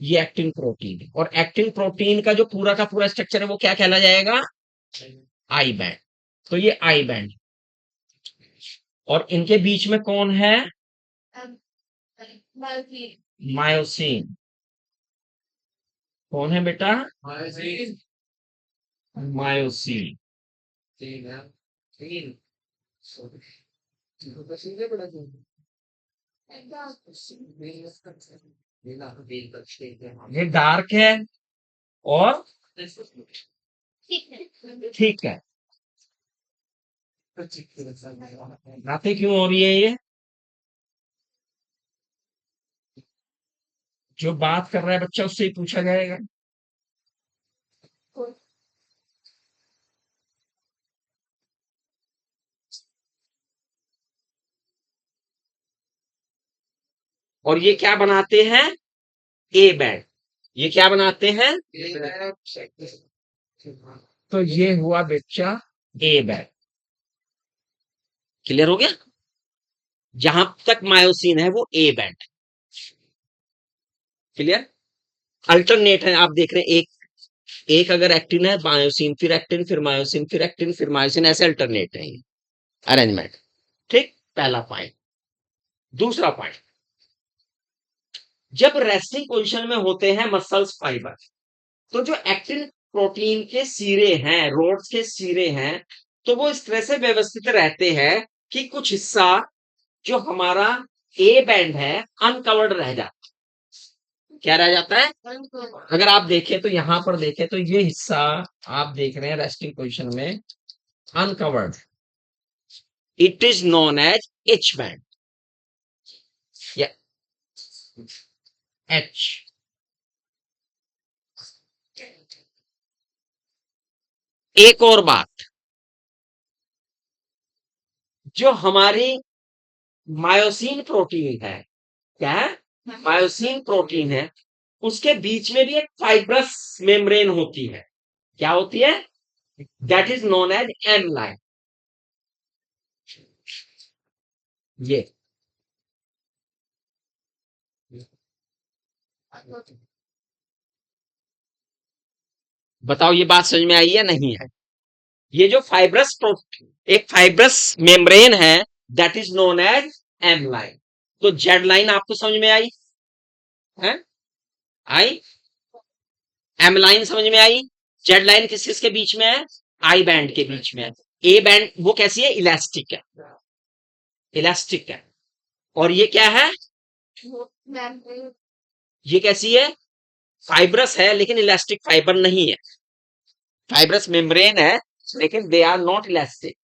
ये एक्टिन प्रोटीन है। और एक्टिन प्रोटीन का जो पूरा का पूरा स्ट्रक्चर है वो क्या कहला जाएगा? आई बैंड। तो ये आई बैंड, और इनके बीच में कौन है? मायोसिन। कौन है बेटा? मायोसिन। ये डार्क है और ठीक है, नाते क्यों हो रही है ये? जो बात कर रहा है बच्चा उससे ही पूछा जाएगा। और ये क्या बनाते हैं? A band. ये क्या बनाते हैं? तो ये हुआ बच्चा ए बैंड। क्लियर हो गया? जहां तक मायोसिन है वो ए बैंड। क्लियर? अल्टरनेट है, आप देख रहे हैं, एक अगर एक्टिन है, मायोसिन फिर एक्टिन फिर मायोसिन फिर एक्टिन फिर मायोसिन, ऐसे अल्टरनेट है अरेंजमेंट। ठीक, पहला पॉइंट। दूसरा पॉइंट, जब रेस्टिंग पोजीशन में होते हैं मसल्स फाइबर, तो जो एक्टिन प्रोटीन के सिरे हैं, रोड्स के सिरे हैं, तो वो इस तरह से व्यवस्थित रहते हैं कि कुछ हिस्सा जो हमारा ए बैंड है अनकवर्ड रह जाता है। क्या रह जाता है? अगर आप देखें तो यहां पर देखें तो ये हिस्सा आप देख रहे हैं रेस्टिंग पोजीशन में uncovered, it is known as H band या एच। एक और बात, जो हमारी मायोसिन प्रोटीन है, क्या है? मायोसिन प्रोटीन है, उसके बीच में भी एक फाइब्रस मेम्ब्रेन होती है। क्या होती है? That is known as M line. ये बताओ, ये बात समझ में आई या नहीं है? ये जो फाइब्रस प्रोटीन, एक फाइब्रस मेम्ब्रेन है, that is known as M line. तो जेड लाइन आपको समझ में आई है? आई? एम लाइन समझ में आई? जेड लाइन किस किसके बीच में है? आई बैंड के बीच में है। ए बैंड वो कैसी है? इलास्टिक है, इलास्टिक है। और ये क्या है? ये कैसी है? फाइब्रस है लेकिन इलास्टिक फाइबर नहीं है। फाइब्रस मेम्ब्रेन है लेकिन they are not elastic.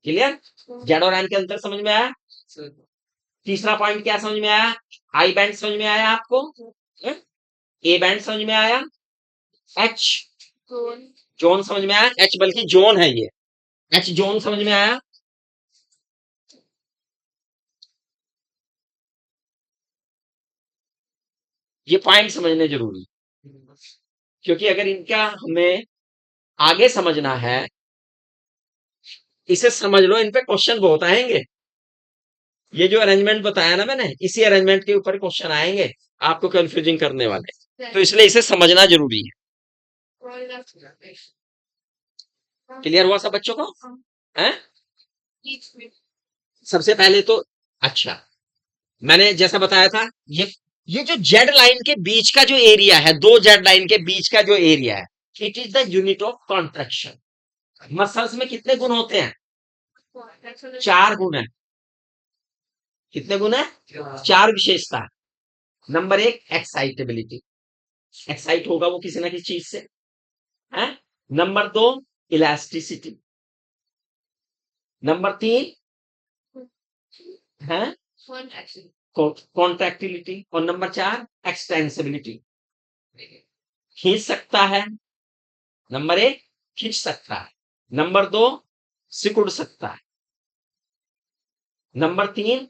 Clear? Z और एम के अंतर समझ में आया? तीसरा पॉइंट क्या समझ में आया? आई बैंड समझ में आया आपको? ए बैंड समझ में आया? एच जोन समझ में आया? एच बल्कि जोन है ये, एच जोन समझ में आया? ये पॉइंट समझने जरूरी, क्योंकि अगर इनका हमें आगे समझना है, इसे समझ लो, इन पे क्वेश्चन बहुत आएंगे। ये जो अरेंजमेंट बताया ना मैंने, इसी अरेंजमेंट के ऊपर क्वेश्चन आएंगे आपको कंफ्यूजिंग करने वाले, तो इसलिए इसे समझना जरूरी है। क्लियर हुआ सब बच्चों को? हैं? सबसे पहले तो अच्छा, मैंने जैसा बताया था, ये जो जेड लाइन के बीच का जो एरिया है, दो जेड लाइन के बीच का जो एरिया है, it is the unit of contraction. Muscles में कितने गुण होते हैं? 4 गुण है। कितने गुण है? 4 विशेषता। नंबर 1 एक्साइटेबिलिटी, एक्साइट होगा वो किसी ना किसी चीज से है। नंबर 2 इलास्टिसिटी, नंबर 3 है कॉन्ट्रैक्टिलिटी, और नंबर 4 एक्सटेंसिबिलिटी, खींच सकता है। नंबर 1 खींच सकता है, नंबर 2 सिकुड़ सकता है, नंबर 3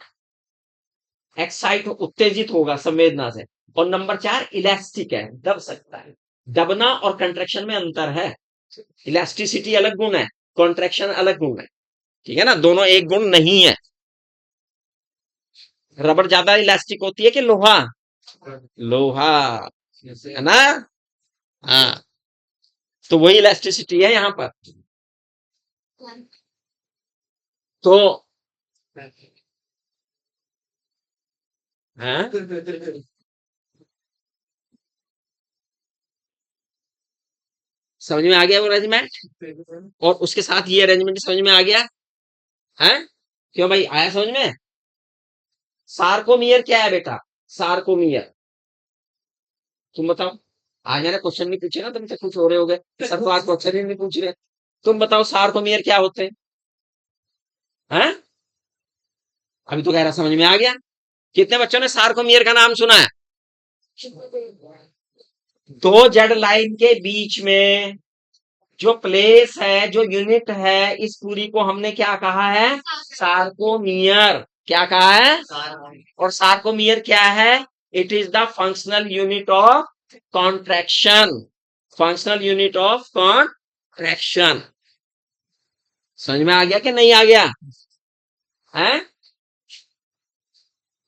एक्साइट उत्तेजित होगा संवेदना से, और नंबर 4 इलास्टिक है, दब सकता है। दबना और कंट्रैक्शन में अंतर है। इलास्टिसिटी अलग गुण है, कॉन्ट्रैक्शन अलग गुण है, ठीक है ना, दोनों एक गुण नहीं है। रबर ज्यादा इलास्टिक होती है कि लोहा? लोहा, है ना? हाँ, तो वही इलास्टिसिटी है यहां पर। तो हाँ, समझ में आ गया वो अरेंजमेंट, और उसके साथ ये अरेंजमेंट समझ में आ गया है? क्यों भाई, आया समझ में? सार्कोमियर क्या है बेटा? सार्कोमियर, तुम बताओ। आज मैंने क्वेश्चन नहीं पूछे ना तुमसे, कुछ हो रहे हो गए सर, तो आज क्वेश्चन ही नहीं पूछ रहे। तुम बताओ सार्कोमियर क्या होते हैं? हैं? अभी तो कह रहा समझ में आ गया। कितने बच्चों ने सार्कोमियर का नाम सुना है? दो जेड लाइन के बीच में जो प्लेस है, जो यूनिट है, इस पूरी को हमने क्या कहा है? सार्कोमियर। क्या कहा है? और सार्कोमियर क्या है? It is the functional unit of contraction, functional unit of contraction. समझ में आ गया कि नहीं आ गया? है?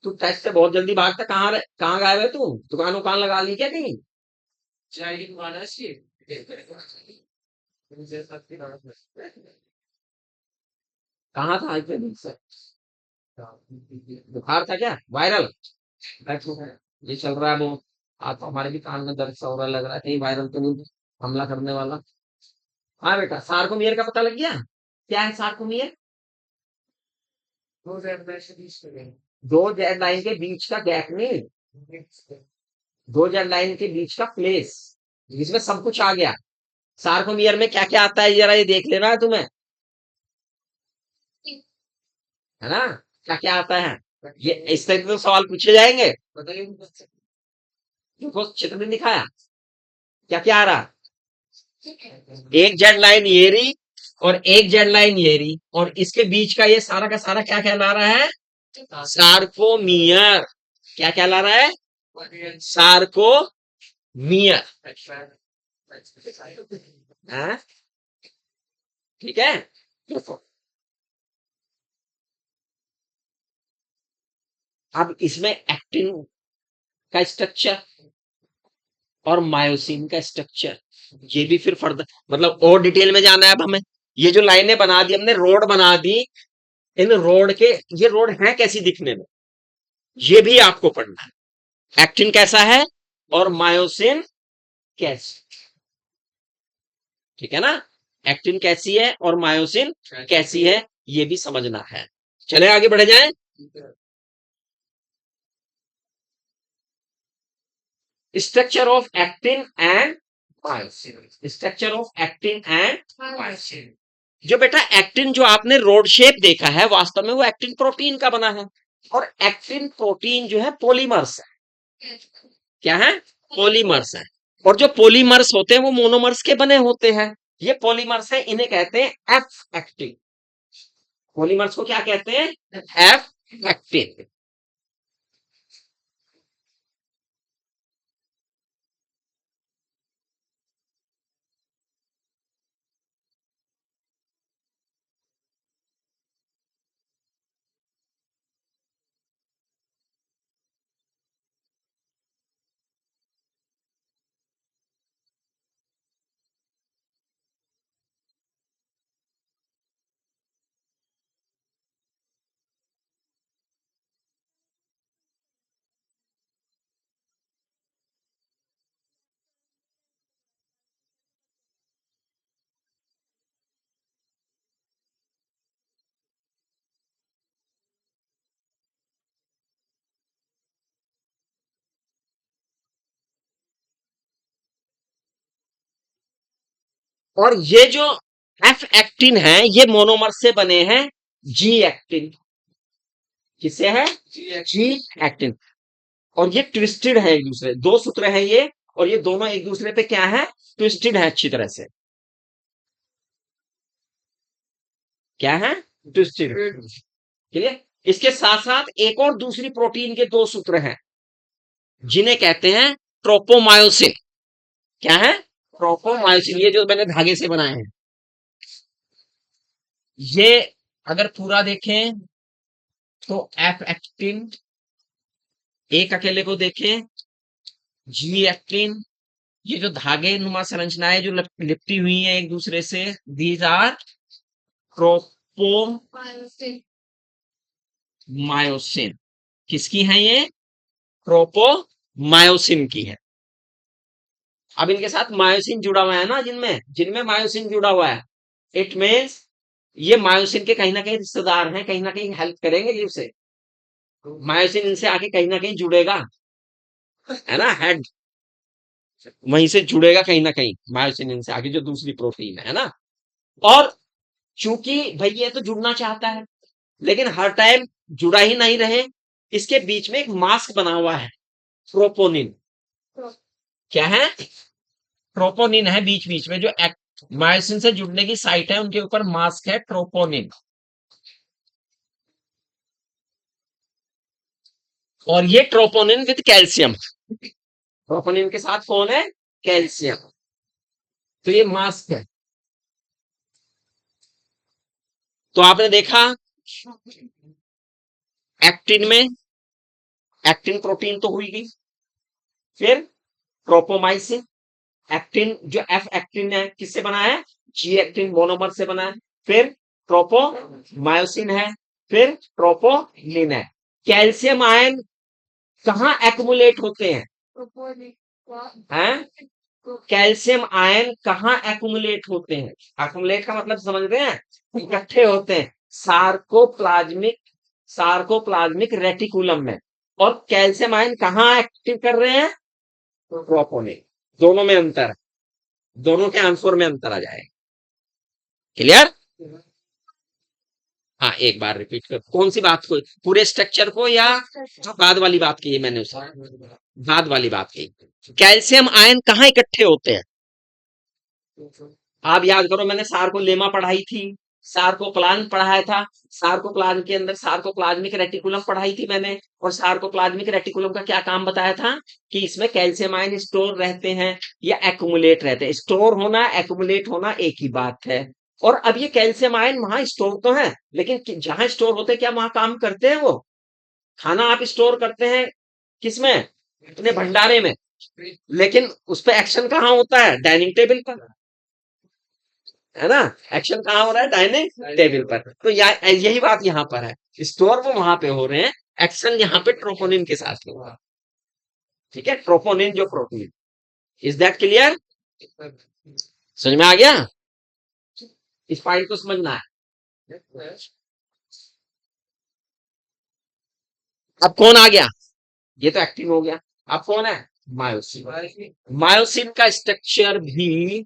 तू टेस्ट से बहुत जल्दी भागता, कहाँ गायब है तू? दुकान उकान लगा ली क्या कहीं? कहाँ था आज के दिन से? बुखार था क्या? वायरल? ये चल रहा है वो, आज तो हमारे भी कान में दर्द सा हो रहा, लग रहा है कहीं वायरल तो नहीं हमला करने वाला। हाँ बेटा, सार्कोमियर का पता लग गया? क्या है सार्कोमियर? दो जेड लाइन के बीच का गैप नहीं, दो जेड लाइन के बीच का प्लेस, जिसमें सब कुछ आ गया। सार्कोमियर में क्या क्या आता है जरा ये देख लेना है तुम्हें, है ना? क्या क्या आता है ये, इस तरह के तो सवाल पूछे जाएंगे। देखो चित्र में दिखाया, क्या क्या आ रहा? एक जेड लाइन ये रही, और एक जेड लाइन ये रही, और इसके बीच का ये सारा का सारा क्या कहला रहा है? सार्कोमियर। क्या कहला रहा है? सार्कोमियर। हाँ? ठीक है। देखो, अब इसमें एक्टिन का स्ट्रक्चर और मायोसिन का स्ट्रक्चर, ये भी फिर फर्दर मतलब और डिटेल में जाना है अब हमें। ये जो लाइनें बना दी हमने, रोड बना दी, इन रोड के, ये रोड है कैसी दिखने में, ये भी आपको पढ़ना है। एक्टिन कैसा है और मायोसिन कैसी, ठीक है ना? एक्टिन कैसी है और मायोसिन कैसी है, ये भी समझना है। चले आगे बढ़े जाएं। Structure of actin and myosin, structure of actin and myosin. जो बेटा एक्टिन जो आपने रोड शेप देखा है वास्तव में वो एक्टिन प्रोटीन का बना है, और एक्टिन प्रोटीन जो है पॉलीमर्स है। क्या है? पॉलीमर्स है। और जो पॉलीमर्स होते हैं वो मोनोमर्स के बने होते हैं। ये पॉलीमर्स है, इन्हें कहते हैं एफ एक्टिन। पॉलीमर्स को क्या कहते हैं? F actin. और ये जो एफ एक्टिन है ये मोनोमर से बने हैं जी एक्टिन। किससे है? G actin. और ये ट्विस्टेड है, एक दूसरे दो सूत्र है ये, और ये दोनों एक दूसरे पे क्या है? ट्विस्टेड है अच्छी तरह से। क्या है? ट्विस्टेड। क्लियर? इसके साथ साथ एक और दूसरी प्रोटीन के दो सूत्र हैं जिन्हें कहते हैं ट्रोपोमायोसिन। क्या है? ट्रोपोमायोसिन। ये जो मैंने धागे से बनाए हैं, ये अगर पूरा देखें तो एफ एक्टिन, एक अकेले को देखें जी एक्टिन, ये जो धागे नुमा संरचनाएं जो लिपटी हुई हैं एक दूसरे से, दीज आर ट्रोपोमायोसिन। किसकी है ये? ट्रोपोमायोसिन की है। अब इनके साथ मायोसिन जुड़ा हुआ है ना, जिनमें जिनमें मायोसिन जुड़ा हुआ है, इट मीन्स ये मायोसिन के कहीं ना कहीं रिश्तेदार हैं, कहीं ना कहीं हेल्प करेंगे ये उसे। मायोसिन इनसे आके कहीं ना कहीं जुड़ेगा, है ना, हेड वहीं से जुड़ेगा कहीं ना कहीं, मायोसिन इनसे आगे जो दूसरी प्रोटीन है ना। और चूंकि भाई ये तो जुड़ना चाहता है लेकिन हर टाइम जुड़ा ही नहीं रहे, इसके बीच में एक मास्क बना हुआ है, प्रोपोनिन। क्या है? ट्रोपोनिन है बीच बीच में, जो मायोसिन से जुड़ने की साइट है उनके ऊपर मास्क है ट्रोपोनिन। और ये ट्रोपोनिन विद कैल्शियम, ट्रोपोनिन के साथ कौन है? कैल्शियम। तो ये मास्क है। तो आपने देखा एक्टिन में एक्टिन प्रोटीन तो हुई गई, फिर ट्रोपोमाइसिन, एक्टिन जो एफ एक्टिन है किससे बना है? जी एक्टिन मोनोमर से बना है। फिर ट्रोपोमायोसिन है, फिर ट्रोपोलिन है। कैल्शियम आयन कहाँ एक्मुलेट होते हैं? हैं? कैल्शियम आयन कहाँ एक्मुलेट होते हैं? एक्मुलेट का मतलब समझ रहे हैं? इकट्ठे होते हैं सार्कोप्लाज्मिक, सार्कोप्लाज्मिक रेटिकुलम में। और कैल्शियम आयन कहाँ एक्टिव कर रहे हैं? ट्रोपोनिन। दोनों में अंतर है, दोनों के आंसर में अंतर आ जाएगा। क्लियर? हाँ, एक बार रिपीट कर, कौन सी बात को? पूरे स्ट्रक्चर को या जो बाद वाली बात की है मैंने उसे? बाद वाली बात की। कैल्शियम आयन कहाँ इकट्ठे होते हैं? आप याद करो, मैंने सार्कोलेमा पढ़ाई थी, सार्कोप्लाज्म पढ़ाया था, सार्कोप्लाज्म के अंदर सार्कोप्लाज्मिक रेटिकुलम पढ़ाई थी मैंने। और सार्कोप्लाज्मिक रेटिकुलम का क्या काम बताया था? कि इसमें कैल्शियम आयन स्टोर रहते हैं या एक्युमुलेट रहते हैं। स्टोर होना एक्युमुलेट होना एक ही बात है। और अब ये कैल्शियम आयन वहां स्टोर तो है, लेकिन जहां स्टोर होते हैं क्या वहां काम करते हैं वो? खाना आप स्टोर करते हैं किसमें? अपने भंडारे में। लेकिन उस पर एक्शन कहाँ होता है? डाइनिंग टेबल पर, है ना। एक्शन कहाँ हो रहा है? डाइनिंग टेबल पर। तो यही बात यहाँ पर है, स्टोर वो वहां पे हो रहे हैं, एक्शन यहाँ पे ट्रोपोनिन के साथ हो रहा है। ठीक है, ट्रोपोनिन जो प्रोटीन। Is that clear? समझ में आ गया? इस पॉइंट को समझना है। अब कौन आ गया? ये तो एक्टिन हो गया। अब कौन है? मायोसिन। मायोसिन का स्ट्रक्चर भी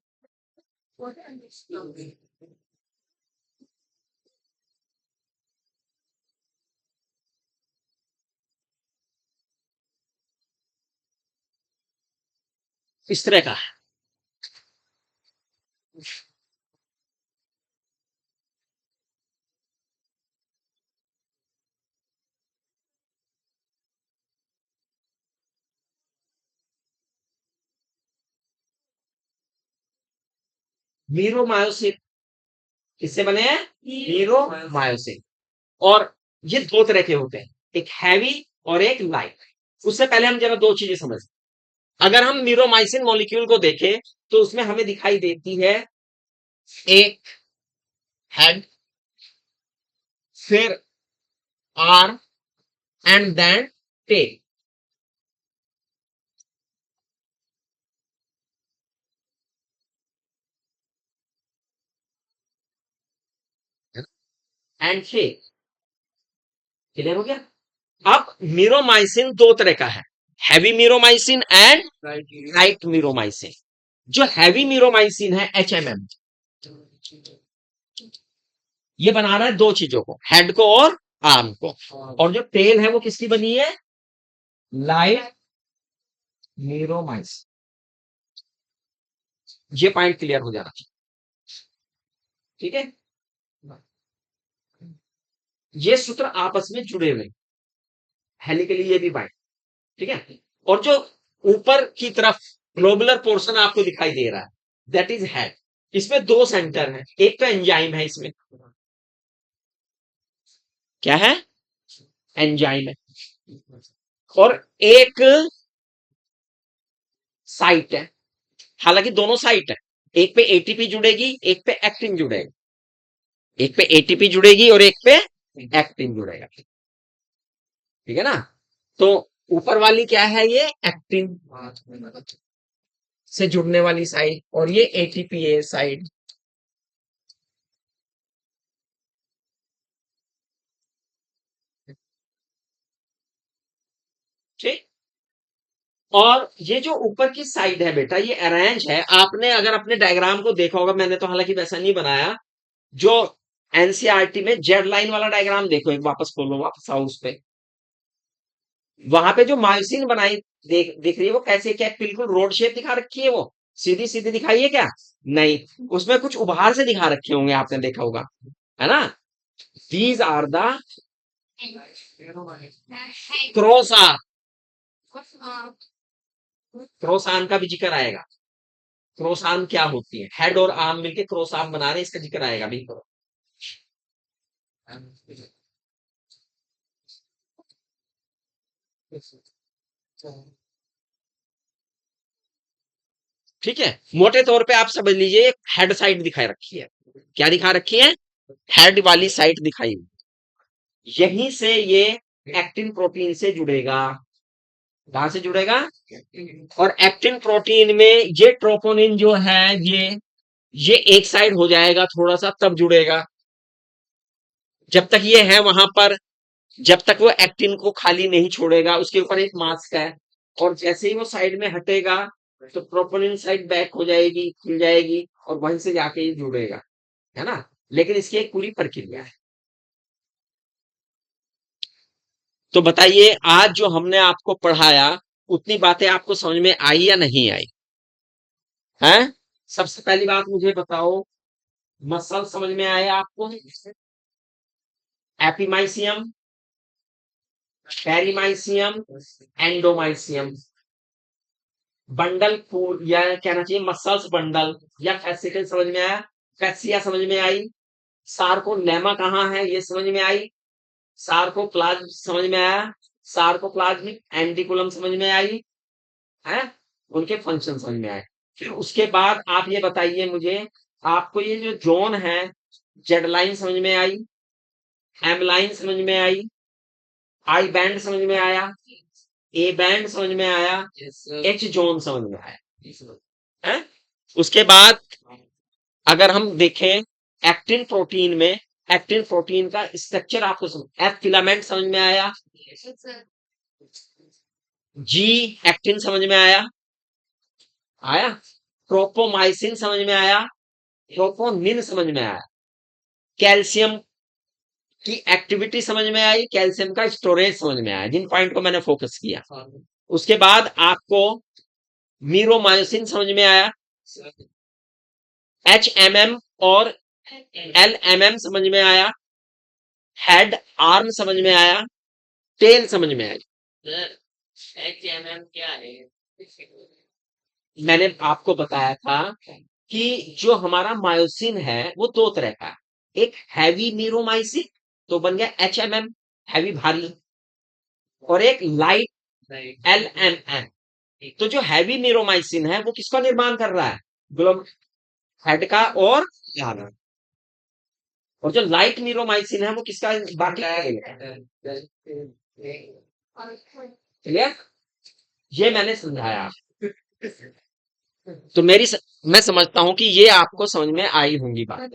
इस तरह का है। मीरोमायोसिन किससे बने हैं? मीरोमायोसिन। और ये दो तरह के होते हैं, एक हैवी और एक लाइट। उससे पहले हम जरा दो चीजें समझ। अगर हम मीरोमाइसिन मॉलिक्यूल को देखें तो उसमें हमें दिखाई देती है एक हेड, फिर arm and then tail. And tail. Clear हो गया? अब मीरोमाइसिन दो तरह का है, heavy meromyosin and light meromyosin. जो हैवी मीरोमाइसिन है एचएमएम, ये बना रहा है दो चीजों को, हेड को और आर्म को। और जो टेल है वो किसकी बनी है? लाइट मीरोमाइसिन। ये पॉइंट क्लियर हो जाना चाहिए, ठीक है? ये सूत्र आपस में जुड़े हुए, हेलिकली ये भी बाइंड, ठीक है? और जो ऊपर की तरफ ग्लोबुलर पोर्शन आपको दिखाई दे रहा है, दैट इज हेड। इसमें दो सेंटर है, एक तो एंजाइम है इसमें, क्या है? एंजाइम है। और एक साइट है, हालांकि दोनों साइट है, एक पे एटीपी जुड़ेगी, एक पे एक्टिन जुड़ेगा। एक पे एटीपी जुड़ेगी और एक पे एक्टिन जुड़ेगा, ठीक है ना? तो ऊपर वाली क्या है? ये एक्टिन से जुड़ने वाली साइड, और ये एटीपी है साइड, ठीक। और ये जो ऊपर की साइड है बेटा, ये अरेंज है। आपने अगर अपने डायग्राम को देखा होगा, मैंने तो हालांकि वैसा नहीं बनाया, जो एनसीईआरटी में जेड लाइन वाला डायग्राम देखो, एक वापस खोलो, वापस आओ उस पे। वहां पे जो मायोसिन बनाई दिख रही है, वो कैसे, क्या बिल्कुल रोड शेप दिखा रखी है? वो सीधी सीधी दिखाई है क्या? नहीं, उसमें कुछ उभार से दिखा रखे होंगे, आपने देखा होगा, है ना? These are the cross arm. Cross arm का भी जिक्र आएगा। क्रॉस आर्म क्या होती है? हेड और आर्म मिलके क्रॉस आर्म बना रहे हैं, इसका जिक्र आएगा बिल्कुल। ठीक है, मोटे तौर पे आप समझ लीजिए, हेड साइड दिखाई रखी है। क्या दिखा रखी है? हेड वाली साइड दिखाई हुई। यहीं से ये एक्टिन प्रोटीन से जुड़ेगा। कहां से जुड़ेगा? और एक्टिन प्रोटीन में ये ट्रोपोनिन जो है, ये एक साइड हो जाएगा थोड़ा सा, तब जुड़ेगा। जब तक ये है वहां पर, जब तक वो एक्टिन को खाली नहीं छोड़ेगा, उसके ऊपर एक मास्क है। और जैसे ही वो साइड में हटेगा, तो प्रोपोनिन साइड बैक हो जाएगी, खुल जाएगी, और वहीं से जाके ये जुड़ेगा, है ना? लेकिन इसकी एक पूरी प्रक्रिया है। तो बताइए, आज जो हमने आपको पढ़ाया, उतनी बातें आपको समझ में आई या नहीं आई? हैं? सबसे पहली बात मुझे बताओ, मसल समझ में आया आपको? Epimysium, perimysium, endomysium. बंडल फूल, या कहना चाहिए मसल्स बंडल, या फैसिकल समझ में आया? फैसिया समझ में आई? सार्कोलेमा कहाँ है, ये समझ में आई? सार्कोप्लाज्म समझ में आया? सार्कोप्लाज्मिक एंटिकुलम समझ में आई? है? उनके फंक्शन समझ में आए। फिर उसके बाद आप ये बताइए मुझे, आपको ये जो जोन है, जेड लाइन समझ में आई? एम लाइन समझ में आई? आई बैंड समझ में आया? ए बैंड समझ में आया? एच जोन समझ में आया? है? उसके बाद अगर हम देखें एक्टिन प्रोटीन में, एक्टिन प्रोटीन का स्ट्रक्चर आपको समझ, एफ फिलामेंट समझ में आया? जी एक्टिन समझ में आया? आया? ट्रोपोमाइसिन समझ में आया? ट्रोपोनिन समझ में आया? कैल्शियम की एक्टिविटी समझ में आई? कैल्शियम का स्टोरेज समझ में आया, जिन पॉइंट को मैंने फोकस किया। उसके बाद आपको मीरोमायोसिन समझ में आया, HMM और LMM समझ में आया, हेड आर्म समझ में आया, टेल समझ में आया। HMM क्या है? मैंने आपको बताया था कि जो हमारा मायोसिन है वो दो तरह का है, एक हैवी मीरोमाइसिन तो बन गया HMM, हैवी भारी, और एक लाइट LMM। तो जो हैवी मीरोमाइसिन है वो किसका निर्माण कर रहा है? ग्लोम हेड का और आर्म। और जो लाइट मीरोमाइसिन है वो किसका? बाकी क्लियर? ये मैंने समझाया। तो मैं समझता हूं कि ये आपको समझ में आई होंगी बात।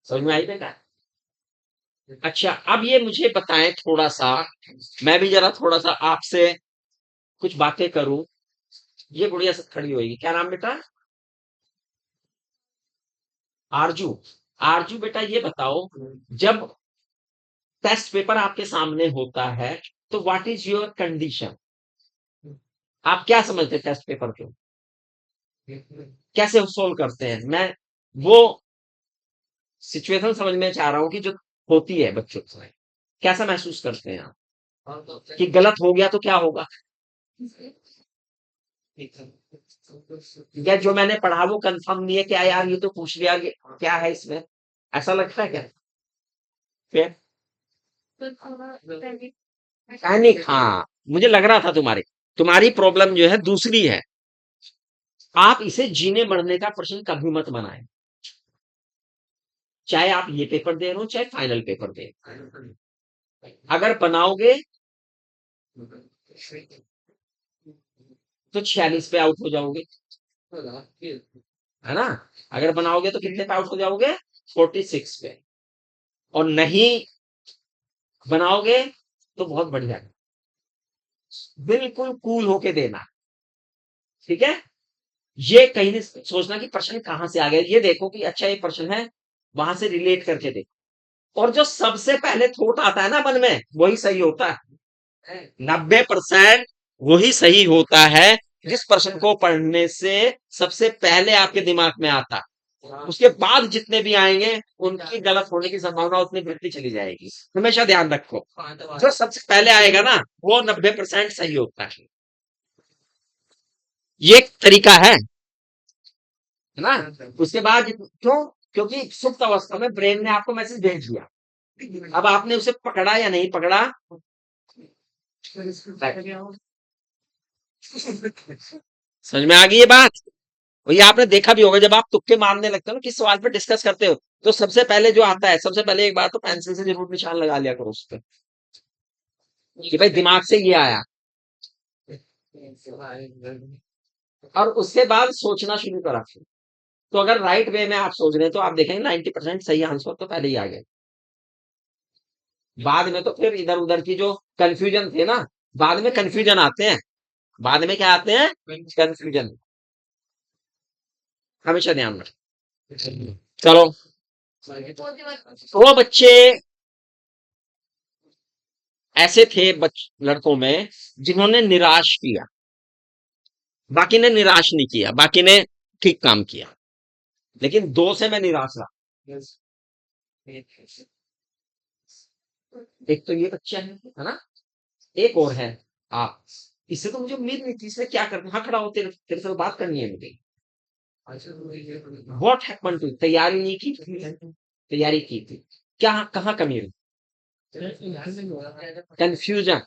समझ में आई बेटा? अच्छा, अब ये मुझे बताएं थोड़ा सा, मैं भी जरा थोड़ा सा आपसे कुछ बातें करूं। ये गुड़िया से खड़ी होगी, क्या नाम बेटा? आरजू। आरजू बेटा ये बताओ, जब टेस्ट पेपर आपके सामने होता है तो व्हाट इज योर कंडीशन? आप क्या समझते हैं टेस्ट पेपर को? कैसे सोल्व करते हैं? मैं वो सिचुएशन समझने चाह रहा हूं कि जो होती है बच्चों से, कैसा महसूस करते हैं आप कि गलत हो गया तो क्या होगा, या जो मैंने पढ़ा वो कंफर्म नहीं है, क्या यार ये तो पूछ लिया, ये क्या है इसमें, ऐसा लगता है क्या? फिर पैनिक, हाँ, मुझे लग रहा था तुम्हारी तुम्हारी प्रॉब्लम जो है दूसरी है। आप इसे जीने मरने का प्रश्न कभी मत बनाएं, चाहे आप ये पेपर दे रहे हो चाहे फाइनल पेपर दे रहे हो। अगर बनाओगे तो 46 पे आउट हो जाओगे, है ना? अगर बनाओगे तो कितने पे आउट हो जाओगे? 46 पे। और नहीं बनाओगे तो बहुत बढ़िया, बिल्कुल कूल होके देना, ठीक है? ये कहीं नहीं सोचना कि प्रश्न कहां से आ गया, ये देखो कि अच्छा ये प्रश्न है, वहां से रिलेट करके देखो। और जो सबसे पहले थॉट आता है ना मन में, वही सही होता है। 90% वही सही होता है जिस प्रश्न को पढ़ने से सबसे पहले आपके दिमाग में आता। उसके बाद जितने भी आएंगे उनकी गलत होने की संभावना उतनी बढ़ती चली जाएगी। हमेशा ध्यान रखो, जो सबसे पहले आएगा ना वो 90% सही होता है। ये एक तरीका है ना? उसके बाद क्यों? क्योंकि सुप्त अवस्था में ब्रेन ने आपको मैसेज भेज दिया, अब आपने उसे पकड़ा या नहीं पकड़ा, समझ में आ गई ये बात? और ये आपने देखा भी होगा, जब आप तुक्के मारने लगते हो ना किस सवाल पे डिस्कस करते हो, तो सबसे पहले जो आता है, सबसे पहले एक बार तो पेंसिल से जरूर निशान लगा लिया करो उस पर कि भाई दिमाग से ये आया, और उसके बाद सोचना शुरू करा फिर। तो अगर राइट वे में आप सोच रहे हैं तो आप देखेंगे 90% सही आंसर तो पहले ही आ गए। बाद में तो फिर इधर उधर की जो कंफ्यूजन थे ना, बाद में कंफ्यूजन आते हैं, बाद में क्या आते हैं? कंफ्यूजन। हमेशा ध्यान रखें। चलो, वो बच्चे ऐसे थे लड़कों में जिन्होंने निराश किया, बाकी ने निराश नहीं किया, बाकी ने ठीक काम किया, लेकिन दो से मैं निराश रहा। एक तो ये बच्चा है ना, एक और है आप। इससे तो मुझे उम्मीद नहीं थी, इसने क्या करना, हाँ खड़ा हो, तेरे तेरे से तो बात करनी है मुझे। व्हाट हैपेंड टू, तैयारी नहीं की थी? तैयारी की थी, क्या कहाँ कमी रही? कंफ्यूजन।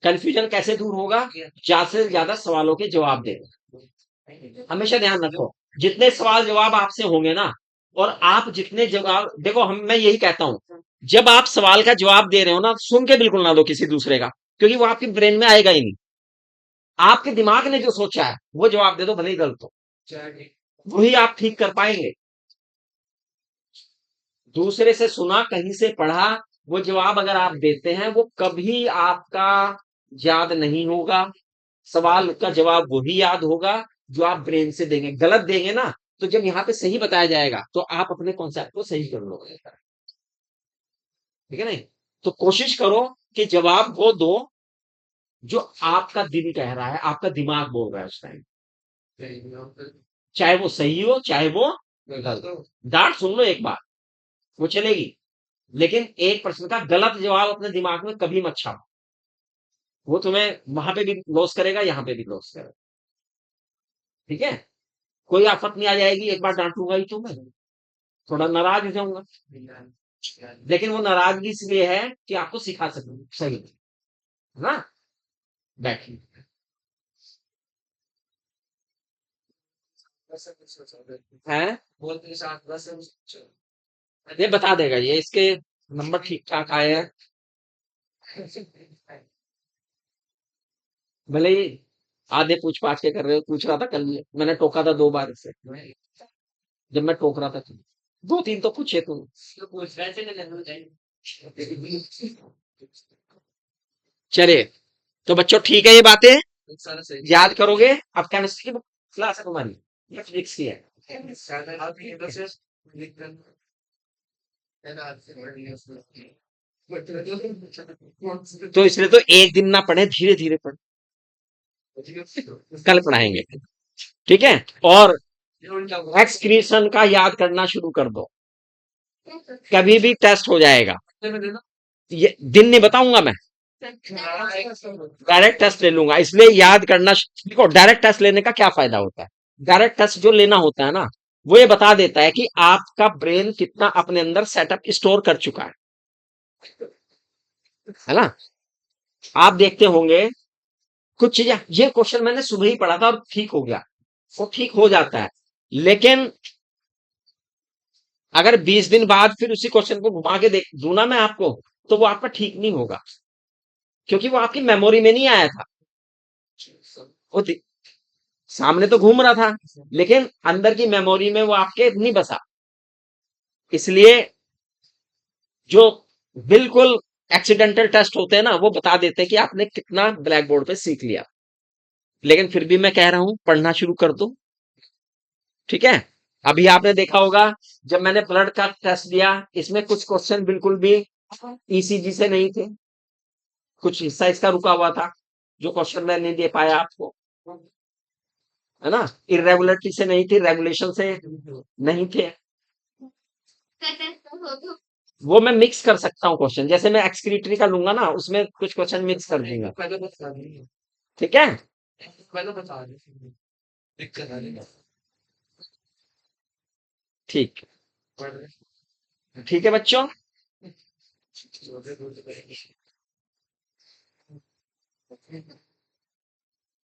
कंफ्यूजन कैसे दूर होगा? ज्यादा से ज्यादा सवालों के जवाब दे। हमेशा ध्यान रखो, जितने सवाल जवाब आपसे होंगे ना, और आप जितने जवाब देखो, हम मैं यही कहता हूं, जब आप सवाल का जवाब दे रहे हो ना, सुन के बिल्कुल ना दो किसी दूसरे का, क्योंकि वो आपके ब्रेन में आएगा ही नहीं। आपके दिमाग ने जो सोचा है वो जवाब दे दो, भले ही गलत हो, वही आप ठीक कर पाएंगे। दूसरे से सुना, कहीं से पढ़ा, वो जवाब अगर आप देते हैं वो कभी आपका याद नहीं होगा। सवाल का जवाब वही याद होगा जो आप ब्रेन से देंगे, गलत देंगे ना तो जब यहाँ पे सही बताया जाएगा तो आप अपने कॉन्सेप्ट को सही कर लोगे, ठीक है नहीं? तो कोशिश करो कि जवाब वो दो जो आपका दिल कह रहा है, आपका दिमाग बोल रहा है उस टाइम, चाहे वो सही हो चाहे वो गलत। डांट सुन लो एक बार, वो चलेगी, लेकिन एक प्रश्न का गलत जवाब अपने दिमाग में कभी मत छापो, वो तुम्हें वहां पे भी लॉस करेगा, यहाँ पे भी लॉस करेगा, ठीक है? कोई आफत नहीं आ जाएगी, एक बार डांटूंगा ही तो मैं थोड़ा नाराज हो जाऊंगा, लेकिन वो नाराजगी इसलिए है कि आपको सिखा सकूं सही, है ना? बैठिए। है ये बता देगा, ये इसके नंबर ठीक ठाक आए हैं, भले ही आधे पूछ पाछ के कर रहे हो। पूछ रहा था कल, मैंने टोका था 2 बार इसे, जब मैं टोक रहा था तो 2-3 तो पूछे तुम। चलिए, तो बच्चों ठीक है ये बातें, याद करोगे। अब केमिस्ट्री की क्लास है तुम्हारी या फिजिक्स की है? तो इसलिए तो एक दिन ना पढ़े, धीरे धीरे पढ़, कल पढ़ाएंगे, ठीक है? और एक्सक्रीशन का याद करना शुरू कर दो, कभी भी टेस्ट हो जाएगा, ये दिन नहीं बताऊंगा मैं, डायरेक्ट टेस्ट ले लूंगा, इसलिए याद करना देखो, डायरेक्ट टेस्ट लेने का क्या फायदा होता है? डायरेक्ट टेस्ट जो लेना होता है ना, वो ये बता देता है कि आपका ब्रेन कितना अपने अंदर सेटअप स्टोर कर चुका है ना? आप देखते होंगे कुछ चीजें, ये क्वेश्चन मैंने सुबह ही पढ़ा था और ठीक हो गया, वो ठीक हो जाता है, लेकिन अगर 20 दिन बाद फिर उसी क्वेश्चन को घुमा के देख दूं ना मैं आपको, तो वो आपका ठीक नहीं होगा, क्योंकि वो आपकी मेमोरी में नहीं आया था, वो सामने तो घूम रहा था, लेकिन अंदर की मेमोरी में वो आपके नहीं बसा। इसलिए जो बिल्कुल एक्सीडेंटल टेस्ट होते हैं ना, वो बता देते हैं कि आपने कितना ब्लैक बोर्ड पे सीख लिया, लेकिन फिर भी मैं कह रहा हूं पढ़ना शुरू कर दो, ठीक है? अभी आपने देखा होगा, जब मैंने ब्लड का टेस्ट दिया, इसमें कुछ क्वेश्चन बिल्कुल भी ईसीजी से नहीं थे, कुछ हिस्सा इसका रुका हुआ था, जो क्वेश्चन मैं नहीं दे पाया आपको, है ना? इरेगुलरिटी से नहीं थी, रेगुलेशन से नहीं थे, वो मैं मिक्स कर सकता हूँ क्वेश्चन, जैसे मैं एक्सक्रीटरी का लूंगा ना, उसमें कुछ क्वेश्चन मिक्स कर दूंगा, ठीक है? ठीक, ठीक है बच्चों।